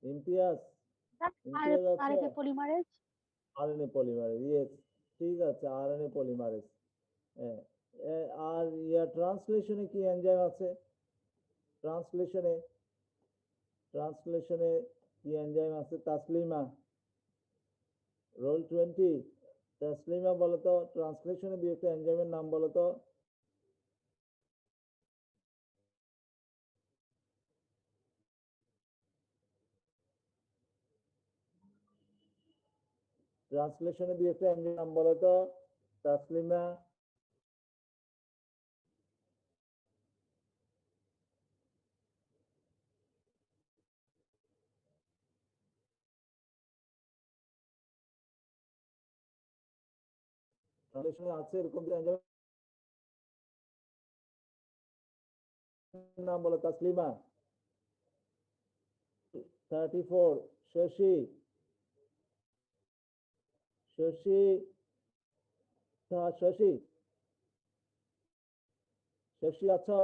ইমতিয়াজ, ইমতিয়াজ আছে? RNA polymerase. RNA polymerase, yes, ঠিক আছে, আরএনএ পলিমারেজ। আর ট্রান্সলেশনে কি এনজাইম আছে? ট্রান্সলেশনে, ট্রান্সলেশনে কি এনজাইম আছে? তাসলিমা, রোল 20, তাসলিমা বলো তো, ট্রান্সলেশনে দুই একটা এনজাইমের নাম বলো তো। ট্রান্সলেশনে দুই একটা এনজাইমের নাম বলো তো তাসলিমা। ট্রান্সলেশনে আছে এরকম এনজাইমের নাম বলো তাসলিমা। 34, শশী, শশী, শশী, শশী আছো?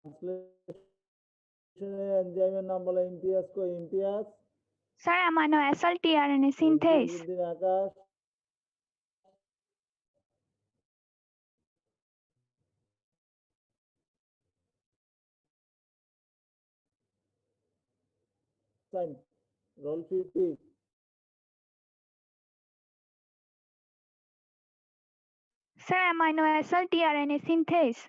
ট্রান্সলেশনে এনজাইমের নাম বলে ইমতিয়াজ। কই Imtiaz? Sir, amino acid tRNA synthase. Imtiazuddin Akash. Sign roll 50। Sir, amino acid tRNA synthase.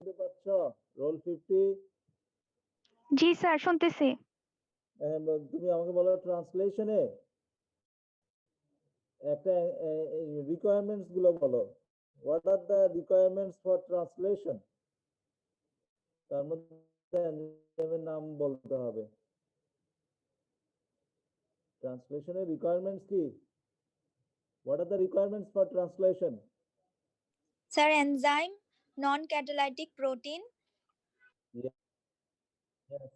বুঝতে পারছো? রোল 50। জি স্যার, শুনতেছি। তুমি আমাকে বলো ট্রান্সলেশনে একটা রিকোয়ারমেন্টস গুলো বলো। What are the requirements for translation? তার মধ্যে এনজাইমের নাম বলতে হবে। ট্রান্সলেশনের রিকোয়ারমেন্টস কি? What are the requirements for translation? Sir, enzyme, non-catalytic protein,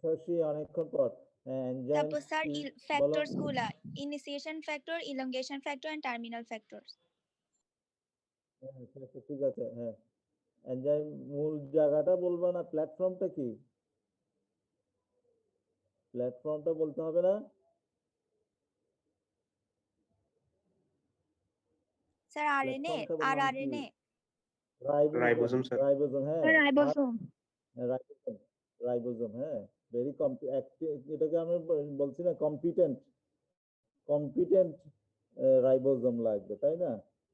Shashi অনেকক্ষণ পর। এনজাইম তারপর স্যার factors গুলা initiation factor, elongation factor and terminal factors. ঠিক আছে। হ্যাঁ, এনজাইম মূল জায়গাটা বলবো না, প্ল্যাটফর্মটা কি? প্ল্যাটফর্মটা বলতে হবে না? Sir, RNA, প্ল্যাটফর্মটার নাম কি? rRNA. Ribosome sir. রাইবোজোম। হ্যাঁ, স্যার, রাইবোসোম। রাইবোজোম। রাইবোজোম, হ্যাঁ, ভেরি এটাকে আমি বলছি না কম্পিটেন্ট রাইবোজোম লাগবে, তাই না?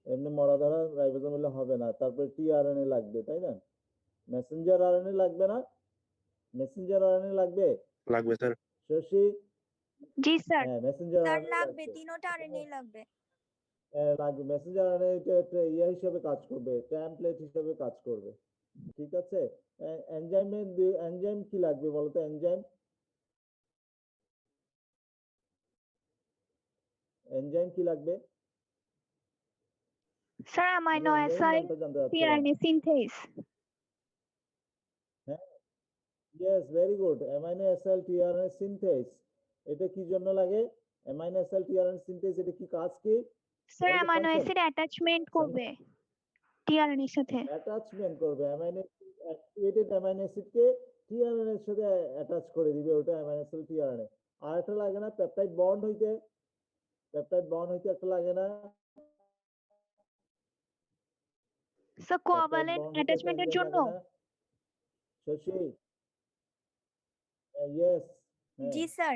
এমনি মরা ধরা রাইবোজোম হলে হবে না। তারপরে টিআরএনএ লাগবে, তাই না? মেসেঞ্জার আরএনএ লাগবে না? মেসেঞ্জার আরএনএ লাগবে লাগবে স্যার। শশী? জি স্যার। হ্যাঁ, মেসেঞ্জার Sir, আরএনএ লাগবে, লাগবে। তিনোটা RNA লাগবে। লাগবে। মেসেঞ্জার আরএনএ একটা ইয়ে হিসেবে কাজ করবে, টেমপ্লেট হিসেবে কাজ করবে। ঠিক আছে। এনজাইম কি লাগবে বলো তো? এনজাইম কি লাগবে? স্যার, আমি amino এনজাইমের acid নামটা জানতে চাচ্ছিলাম। tRNA synthase. হ্যাঁ, yes, very good. Amino acid tRNA synthase. এটা কি জন্য লাগে? অ্যামাইনো অ্যাসিড টিআরএনএ সিনথেস, এটা কি কাজ কি? Sir, What is the amino function? acid attachment করবে tRNA এর সাথে। অ্যাটাচমেন্ট করবে। অ্যাক্টিভেটেড অ্যামাইনো অ্যাসিডকে টিআরএনএ এর সাথে অ্যাটাচ করে দিবে, ওটা অ্যামাইনো অ্যাসিড টিআরএনএ। আর একটা লাগে না পেপটাইড বন্ড হইতে? একটা লাগে না? স্যার, পেপটাইড কোঅ্যাভ্যালেন্ট বন্ড হইতে একটা অ্যাটাচমেন্টের এনজাইম জন্য। লাগে না? শশী? ইয়েস। জি স্যার।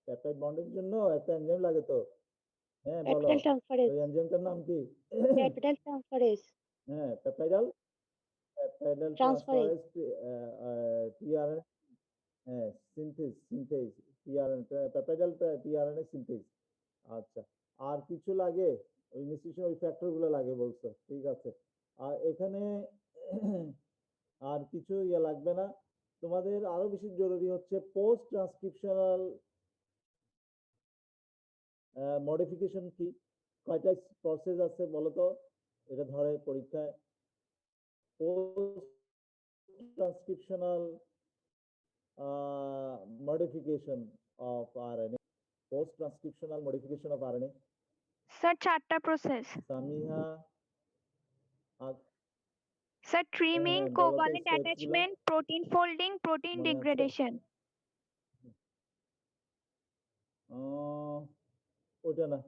পেপটাইড বন্ডের জন্য একটা এনজাইম লাগে তো। হ্যাঁ, বলো। Peptide transferase. ওই এনজাইমটার নাম কি? Peptide transferase. হ্যাঁ, পেপটাইডাল ট্রান্সফারেজ টিআরএনএ। হ্যাঁ, সিনথেস টিআরএনএ, পেপটাইডাল টিআরএনএ সিনথেস। আচ্ছা, আর কিছু লাগে? ওই ইনিশিয়েশন ওই ফ্যাক্টর গুলো লাগে বলছো, ঠিক আছে। আর এখানে আর কিছু ইয়ে লাগবে না। তোমাদের আরো বেশি জরুরি হচ্ছে পোস্ট ট্রান্সক্রিপশনাল মডিফিকেশন কি? কয়টা প্রসেস আছে বলো তো? এটা ধরে পরীক্ষায় post transcriptional modification of RNA. Post transcriptional modification of RNA. Sir, 4টা প্রসেস। সামিহা, স্যার, ট্রিমিং, বলো তো কোভালেন্ট steps গুলো অ্যাটাচমেন্ট, প্রোটিন ফোল্ডিং, প্রোটিন মনে আছে? ডিগ্রেডেশন। ওটা না,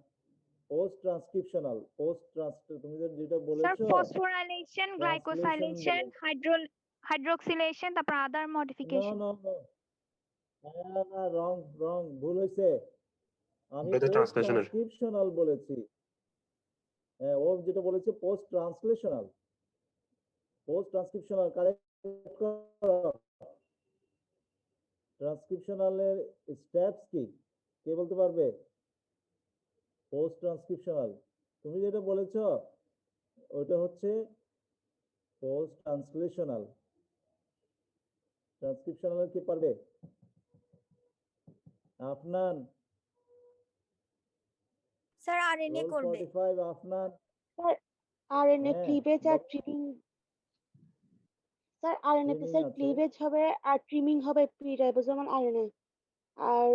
তুমি যেটা স্যার, বলেছো ফসফোরাইলেশন, গ্লাইকোসাইলেশন, translation হাইড্রোক্সিলেশন, তারপর other no modification. No no, না, রং ভুল হয়েছে। আমি ওটা তো পোস্ট ট্রান্সলেশনের। ট্রান্সক্রিপশনাল বলেছি। হ্যাঁ, ও যেটা বলেছে post translational, post transcriptional correct ট্রান্সক্রিপশনালের স্টেপস কি কে বলতে পারবে? পোস্ট ট্রান্সক্রিপশনাল তুমি যেটা বলেছো ওটা হচ্ছে পোস্ট ট্রান্সলেশনাল। ট্রান্সক্রিপশনাল কে পারবে? আফনান, স্যার আরএনএ রোল করবে। 45 আফনান। আরএনএ হ্যাঁ, ক্লিভেজ আর বলো। ট্রিমিং। স্যার আরএনএ তে Trimming স্যার আছে। ক্লিভেজ হবে আর ট্রিমিং হবে প্রি রাইবোজোমাল আরএনএ। আর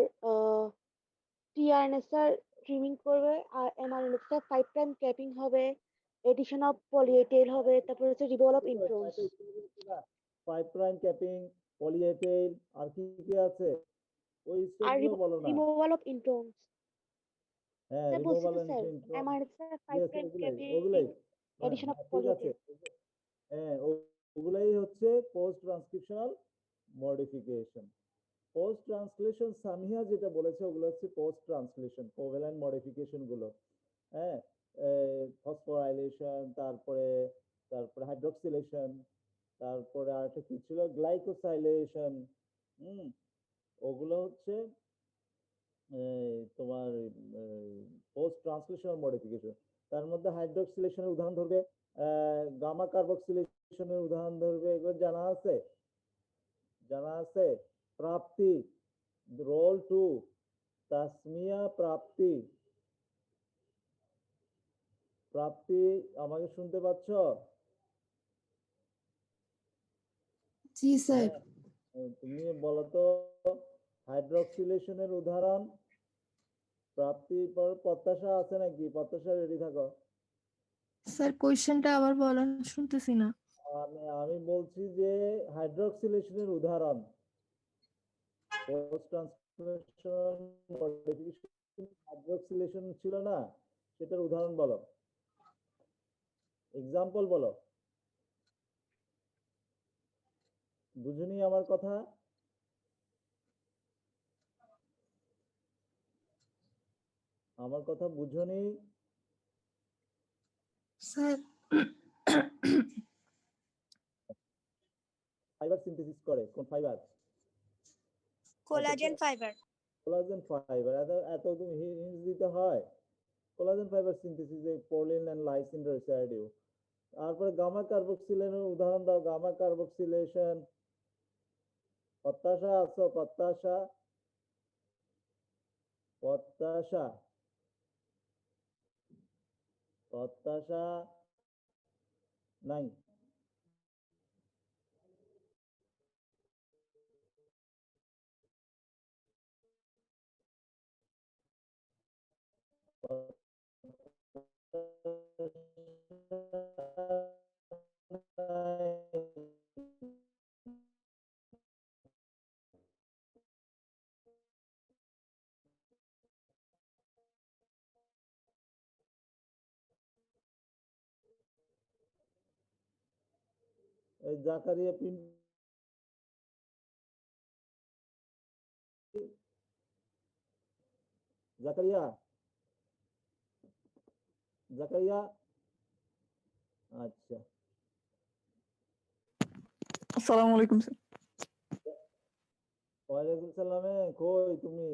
টিআরএনএ স্যার ট্রিমিং করবে আর এমআরএনএ স্যার 5 প্রাইম ক্যাপিং হবে, addition of poly A tail হবে, তারপর হচ্ছে removal of introns. 5 prime capping, poly A tail আর কি কি আছে ওই আর স্টেপগুলো বলো না। Removal of introns. হ্যাঁ, স্যার বলছি রিমুভাল তো end sir intro. MRNA sir 5 yes, prime ওগুলাই ক্যাপিং, ওগুলাই। এডিশন অফ ঠিক পলি এ আছে। টেইল। হ্যাঁ, ওগুলাই হচ্ছে post transcriptional modification. Post translation Samia যেটা বলেছে ওগুলো হচ্ছে পোস্ট ট্রান্সলেশন কোভ্যালেন্ট মডিফিকেশন গুলো। হ্যাঁ, ফসফোরাইলেশন, তারপরে হাইড্রোক্সিলেশন, তারপরে আরেকটা কি ছিল গ্লাইকোসাইলেশন। ওগুলো হচ্ছে তোমার পোস্ট ট্রান্সলেশনাল মডিফিকেশন। তার মধ্যে হাইড্রোক্সিলেশনের উদাহরণ ধরবে, গামা কার্বক্সিলেশনের উদাহরণ ধরবে, এগুলো জানা আছে? জানা আছে? প্রাপ্তি, রোল 2, তাসমিয়া প্রাপ্তি। প্রাপ্তি আমাকে শুনতে পাচ্ছ? জি স্যার। তুমি বলো তো হাইড্রোক্সিলেশনের উদাহরণ। প্রাপ্তির পর প্রত্যাশা আছে নাকি? প্রত্যাশা রেডি থাকো। স্যার কোশ্চেনটা আবার বলেন, শুনতেছি না। আমি বলছি যে হাইড্রোক্সিলেশনের উদাহরণ, পোস্ট ট্রান্সলেশনাল মডিফিকেশন হাইড্রোক্সিলেশন ছিল না, সেটার উদাহরণ বলো, এক্সাম্পল বলো। বুঝুনি আমার কথা? আমার কথা বুঝুনি? স্যার ফাইবার সিনথেসিস করে কোন fibre? Collagen fibre. Collagen fibre. এত তুমি হিন্টস দিতে হয়? কোলাজেন ফাইবার সিনথেসিসে প্রোলিন এন্ড লাইসিন রেসিডিউ। তারপরে গামা কার্বক্সিলেশনের উদাহরণ দাও। Gamma carboxylation. প্রত্যাশা আছো? প্রত্যাশা, প্রত্যাশা, প্রত্যাশা নাই। জাকারিয়া পিন, জাকারিয়া, জাকারিয়া। আচ্ছা, আসসালামু আলাইকুম স্যার। ওয়ালাইকুম সালামে। কই তুমি?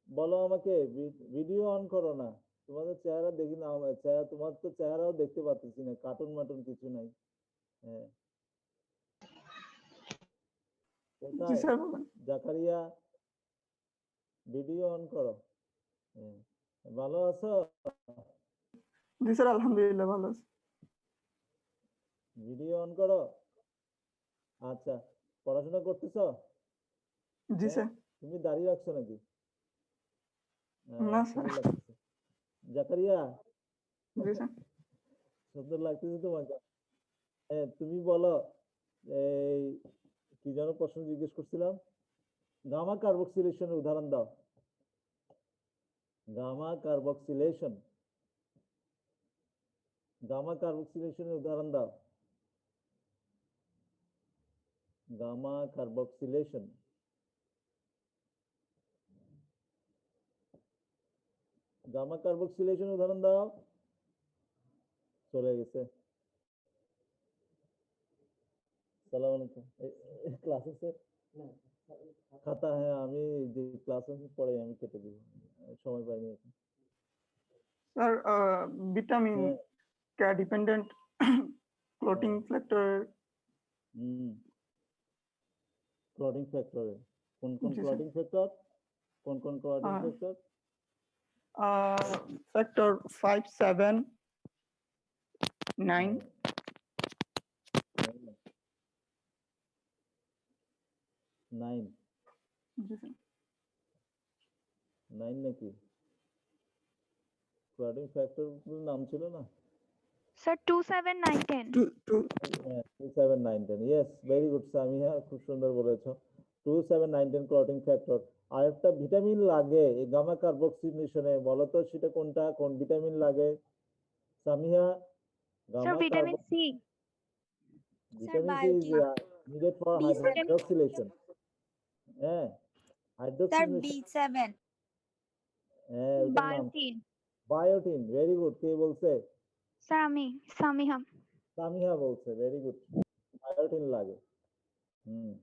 বলো আমাকে। ভিডিও অন করো না। তোমাদের চেহারা দেখি না, আমার চেহারা, তোমার তো চেহারাও দেখতে পাচ্ছি না, কার্টুন মাটুন কিছু নাই। হ্যাঁ, জি কোথায় স্যার বলেন। জাকারিয়া? ভিডিও অন করো। হ্যাঁ, ভালো আছো? জি স্যার আলহামদুলিল্লাহ ভালো আছি। ভিডিও অন করো। আচ্ছা, পড়াশোনা করতেছো? জি হ্যাঁ, স্যার। তুমি দাঁড়িয়ে রাখছো নাকি? না সুন্দর স্যার। লাগতেছে। জাকারিয়া, জি স্যার। সুন্দর লাগতেছে তোমাকে। হ্যাঁ, তুমি বলো। এই কি যেন প্রশ্ন জিজ্ঞেস করছিলাম? গামা কার্বক্সিলেশনের উদাহরণ দাও। গামা কার্বক্সিলেশন, গামা কার্বক্সিলেশনের উদাহরণ দাও। গামা কার্বক্সিলেশন, গামা কার্বক্সিলেশন উদাহরণ দাও। চলে গেছে। সালাম আলাইকুম। ক্লাসে স্যার খাতা, হ্যাঁ আমি যে ক্লাসে পড়ে আমি কেটে দিব, সময় পাইনি এখন। স্যার ভিটামিন হ্যাঁ K dependent clotting factor clotting factor, কোন কোন জি স্যার ক্লটিং ফ্যাক্টর, কোন কোন ক্লটিং ফ্যাক্টর? ফ্যাক্টর 5, 7, 9 9 জি স্যার 9 নাকি? ক্লটিং ফ্যাক্টর নাম ছিল না? Sir, 2, 7, 9, 10. 2 হ্যাঁ 2, 7, 9, 10, ইয়েস ভেরি গুড সামিয়া, খুব সুন্দর বলেছো। 2, 7, 9, 10 ক্লটিং ফ্যাক্টর। আর একটা ভিটামিন লাগে এই গামা কার্বক্সিলেশনে, বলো তো সেটা কোনটা, কোন ভিটামিন লাগে Samia? Sir, gamma vitamin C. Vitamin C is biotin. needed for B7. hydroxylation. হ্যাঁ Sir, হাইড্রোক্সিলেশন, B7. হ্যাঁ ওটার নাম Biotin. বায়োটিন। ভেরি গুড, কে বলছে? Sir, Samiha. সামিহা বলছে, ভেরি গুড, বায়োটিন লাগে। হুম,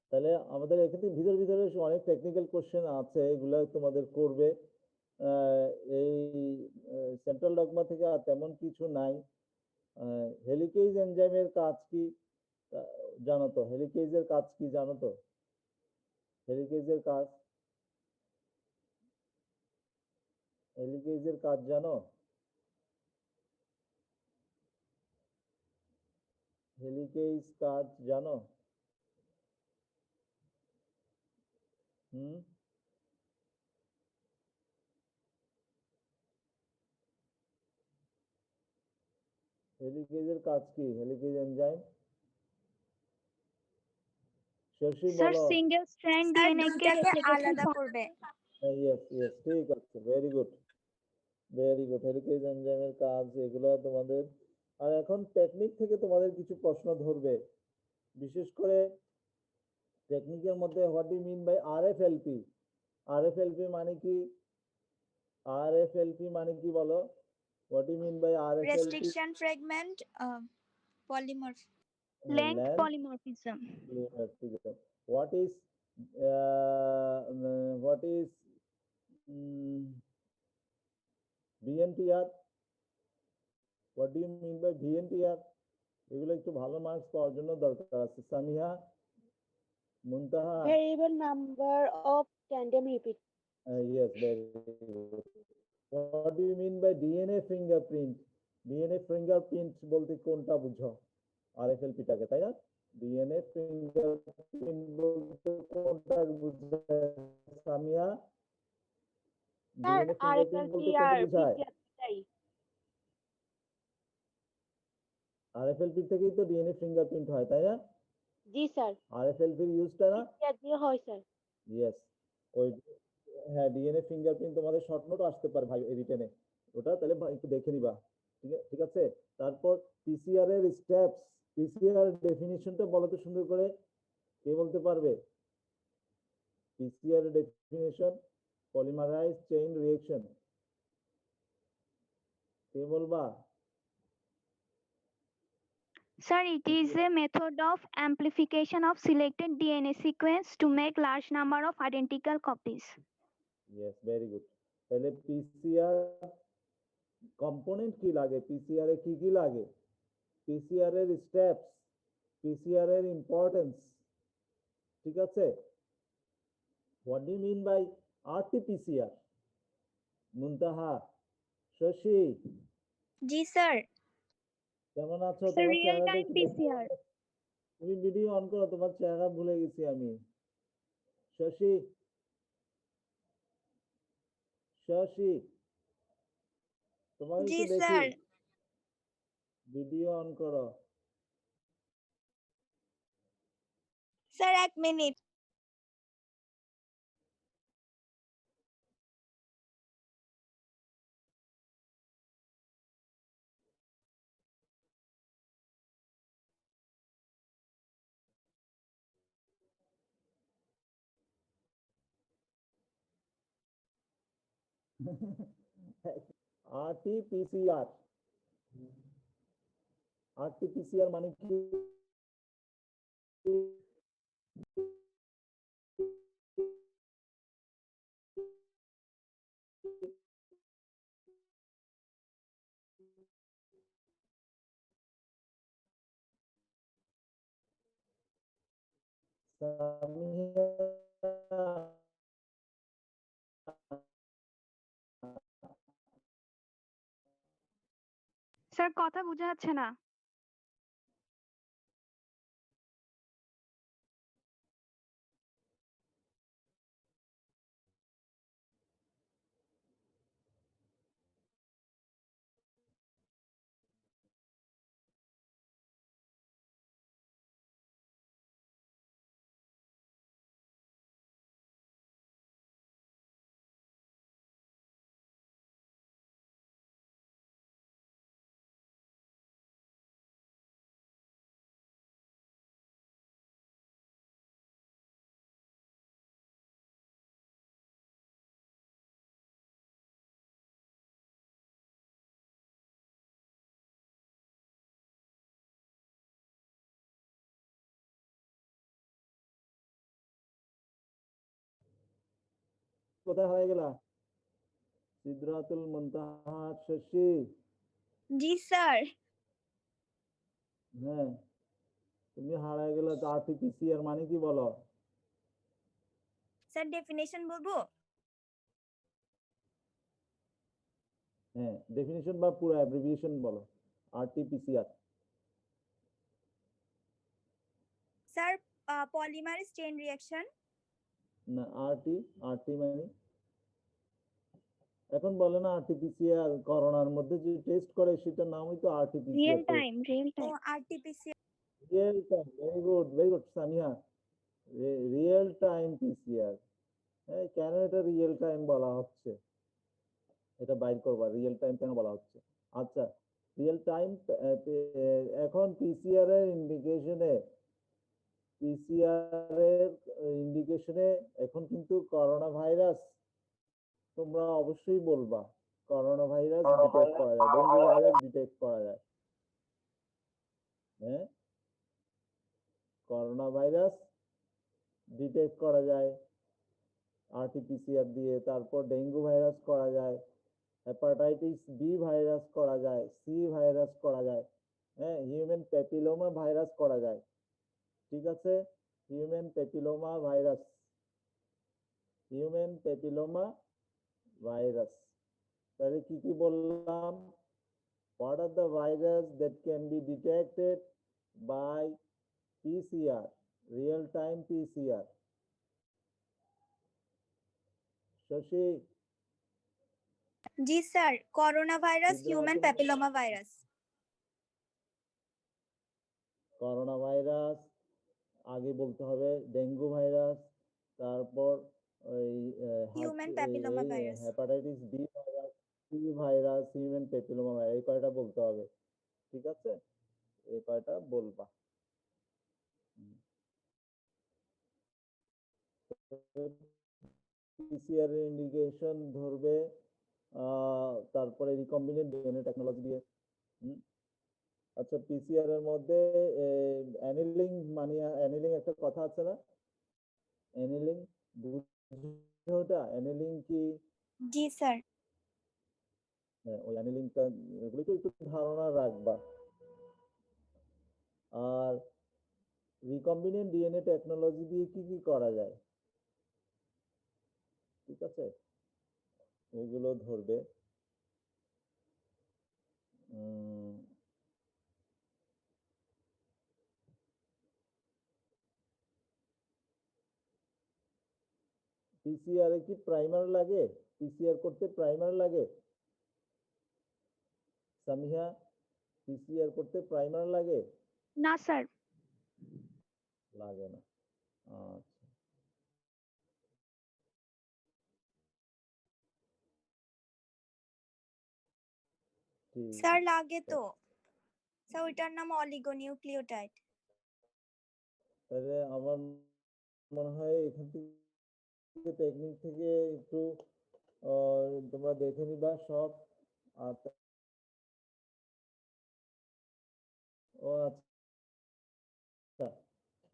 তাহলে আমাদের এক্ষেত্রে ভিতরে ভিতরে অনেক টেকনিক্যাল কোশ্চেন আছে, এগুলো তোমাদের করবে। এই সেন্ট্রাল ডগমা থেকে আর তেমন কিছু নাই। হেলিকেজ এনজাইমের কাজ কি জানো তো? হেলিকেজের কাজ কি জানো তো? হেলিকেজের কাজ, হেলিকেজের কাজ জানো? হেলিকেজ কাজ জানো? হুম, হেলিকেজের কাজ কি? হেলিকেজ এনজাইম শশী Sir, বলো। single strand স্যার DNA কে দুইটাকে replication আলাদা form. করবে। ইয়েস ইয়েস ঠিক আছে, very good very good. Helicase এনজাইমের কাজ এগুলো তোমাদের। আর এখন টেকনিক থেকে তোমাদের কিছু প্রশ্ন ধরবে, বিশেষ করে টেকনিকের মধ্যে what do mean by RFLP? RFLP মানে কি? আরএফএলপি মানে কি বলো? What do mean by RFLP? Restriction fragment, polymorph. Length polymorphism. What is VNTR? What do you mean by VNTR? এগুলো একটু ভালো মার্কস পাওয়ার জন্য দরকার আছে। Samiha, Muntaha, variable number of tandem repeat. yes, very good. What do you mean by DNA fingerprint? DNA fingerprint বলতে কোনটা বুঝো? আরএফএলপি টাকে, তাই না? DNA fingerprint বলতে কোনটা বুঝো সামিয়া? স্যার DNA fingerprint আরএফএলপি বলতে কোনটা আর বোঝায়? পিসিআর আরএফএলপি থেকেই তো ডিএনএ ফিঙ্গারপ্রিন্ট হয়, তাই না? জি স্যার, আরএফএলপির ইউজটা না? পিসিআর দিয়ে হয় স্যার। ইয়েস, ওই হ্যাঁ ডিএনএ ফিঙ্গারপ্রিন্ট তোমাদের শর্ট নোট আসতে পারে ভাই রিটেনে, ওটা তাহলে একটু দেখে নিবা। ঠিক আছে। তারপর পিসিআর এর স্টেপস, পিসিআর ডেফিনিশনটা বলো তো সুন্দর করে, কে বলতে পারবে? PCR definition, polymerize chain reaction, কে বলবা? Sir, it is a method of amplification of selected DNA sequence to make large number of identical copies. Yes, very good. তাহলে পিসিআর কম্পোনেন্ট কি লাগে, পিসিআর এ কি কি লাগে, পিসিআর এর স্টেপস, পিসিআর এর ইম্পর্টেন্স, ঠিক আছে? What do mean by RTPCR? Muntaha, Shashi, G sir. কেমন আছো? Sir, তোমার real চেহারাটা time একটু PCR. তুমি ভিডিও অন করো, তোমার চেহারা ভুলে গেছি আমি। শশী, শশী, তোমাকে জি একটু দেখি, স্যার। ভিডিও অন করো। Sir 1 minute. আরটিপিসিআর আরটিপিসিআর মানে কি? সামিয়া, স্যার কথা বোঝা যাচ্ছে না। কোথায় হয়ে গেলা? সিদরাতুল মুনতাহা শশী। জি স্যার। হ্যাঁ, তুমি হারায় গেলে। আরটিপিসিআর মানে কি বলো? স্যার ডেফিনেশন বলবো? হ্যাঁ, ডেফিনিশন বা পুরো অ্যাব্রিভিয়েশন বলো। RTPCR. Sir polymerase chain reaction. না, আরটি মানে এখন বলে না আরটিপিসিআর করোনার মধ্যে যে টেস্ট করে সেটার নামই তো আরটিপিসিআর টেস্ট। রিয়েল ও time. RTPCR. Real time, very good Samia. Real time PCR. হ্যাঁ, কেন এটা রিয়েল টাইম বলা হচ্ছে এটা বাইর করবা, রিয়েল টাইম কেন বলা হচ্ছে। আচ্ছা, রিয়েল টাইম এখন পিসিআর এর ইন্ডিকেশনে এখন কিন্তু করোনা ভাইরাস তোমরা অবশ্যই বলবা। করোনা ভাইরাস ডিটেক্ট করা যায়, ডেঙ্গু ভাইরাস ডিটেক্ট করা যায়। হ্যাঁ, করোনা ভাইরাস ডিটেক্ট করা যায় আরটিপিসিআর দিয়ে। তারপর ডেঙ্গু ভাইরাস করা যায়, হেপাটাইটিস বি ভাইরাস করা যায়, সি ভাইরাস করা যায়, হ্যাঁ, হিউম্যান প্যাপিলোমা ভাইরাস করা যায়। ঠিক আছে, human papilloma virus, human papilloma virus. তাহলে কি কি বললাম? What are the virus that can be detected by PCR, real-time PCR? Shashi, G sir, corona virus, human সিদ্ধার্থ, প্যাপিলোমা ভাইরাস। করোনা ভাইরাস আগে বলতে হবে, ডেঙ্গু ভাইরাস, তারপর ওই human papilloma virus. Hepatitis B virus, C virus, human papilloma virus, এই কয়টা বলতে হবে। ঠিক আছে, এই কয়টা বলবা। পিসিআর এর ইন্ডিকেশন ধরবে, তারপরে রিকম্বিনেন্ট ডিএনএ টেকনোলজি দিয়ে। আচ্ছা, পিসিআর এর মধ্যে অ্যানিলিং মানে অ্যানিলিং একটা কথা আছে না? অ্যানিলিং বুঝছো ওটা? অ্যানিলিং কি? জি স্যার। হ্যাঁ, ওই অ্যানিলিংটা এগুলো তো একটু ধারণা রাখবা। আর রিকম্বিনেন্ট ডিএনএ টেকনোলজি দিয়ে কি কি করা যায়, ঠিক আছে, ওইগুলো ধরবে। পিসিআর এ কি প্রাইমার লাগে? পিসিআর করতে প্রাইমার লাগে? সামিহা, পিসিআর করতে প্রাইমার লাগে? না স্যার। লাগে না। আচ্ছা, ঠিক স্যার লাগে তো। স্যার ওইটার নাম অলিগোনিউক্লিওটাইড। তাহলে আমার মনে হয় এখান থেকে টেকনিক থেকে একটু তোমরা দেখে নিবা সব। আর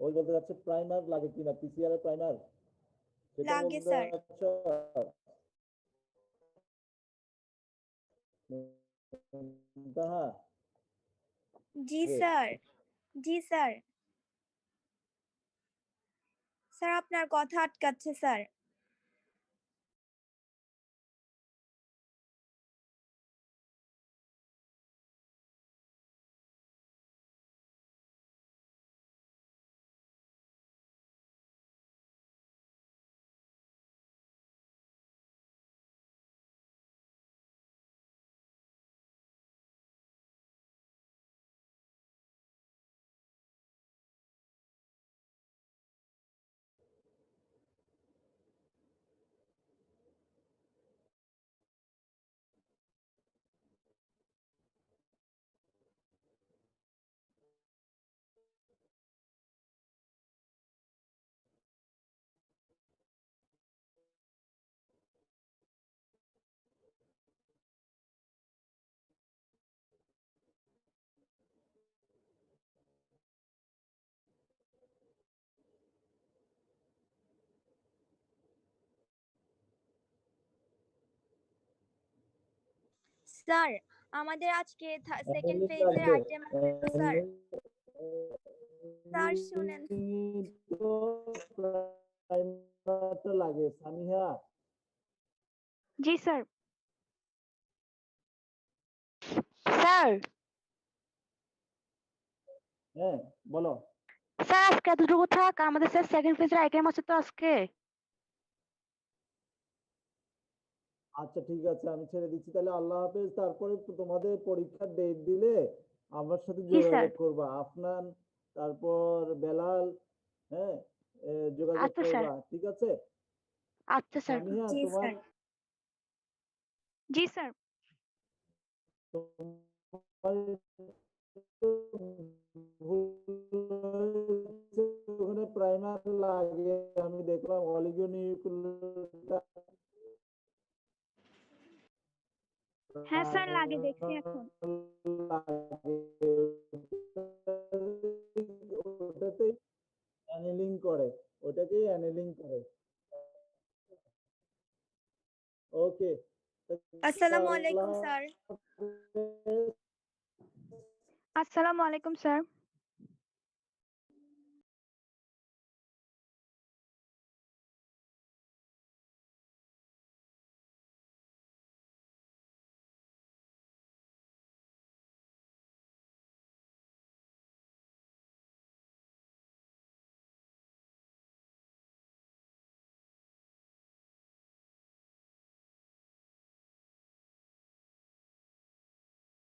ওই বলতে যাচ্ছে প্রাইমার লাগে কিনা, পিসিআর এর প্রাইমার সেটা লাগে, বলতে স্যার। যাচ্ছো? তাহা জি জি। স্যার, জি স্যার। স্যার আপনার কথা আটকাচ্ছে স্যার। স্যার আমাদের আজকে সেকেন্ড অ্যানালিন ফেজের লাগবে। আইটেম আছে তো স্যার। স্যার শুনেন। তো প্রাইমারটা লাগে সামিহা। জি স্যার। স্যার হ্যাঁ বলো। স্যার আজকে এতটুকু থাক, আমাদের স্যার সেকেন্ড ফেজের আইটেম আছে তো আজকে। আচ্ছা ঠিক আছে, আমি ছেড়ে দিচ্ছি তাহলে, আল্লাহ হাফেজ। তারপরে তো তোমাদের পরীক্ষার ডেট দিলে আমার সাথে জি স্যার। যোগাযোগ করবা, আফনান তারপর বেলাল, হ্যাঁ যোগাযোগ আচ্ছা স্যার। করবা, ঠিক আছে? আচ্ছা স্যার। সামিহা জি তোমার স্যার। জি স্যার। তোমার একটু ভুল হয়েছে, ওখানে প্রাইমার লাগে, আমি দেখলাম অলিগোনিউক্লিওটাইড হ্যাঁ স্যার লাগে, দেখছি এখন। ওটাতেই অ্যানিলিং করে, ওটাকেই অ্যানিলিং করে। ওকে, আসসালামু আলাইকুম স্যার। আসসালামু আলাইকুম স্যার।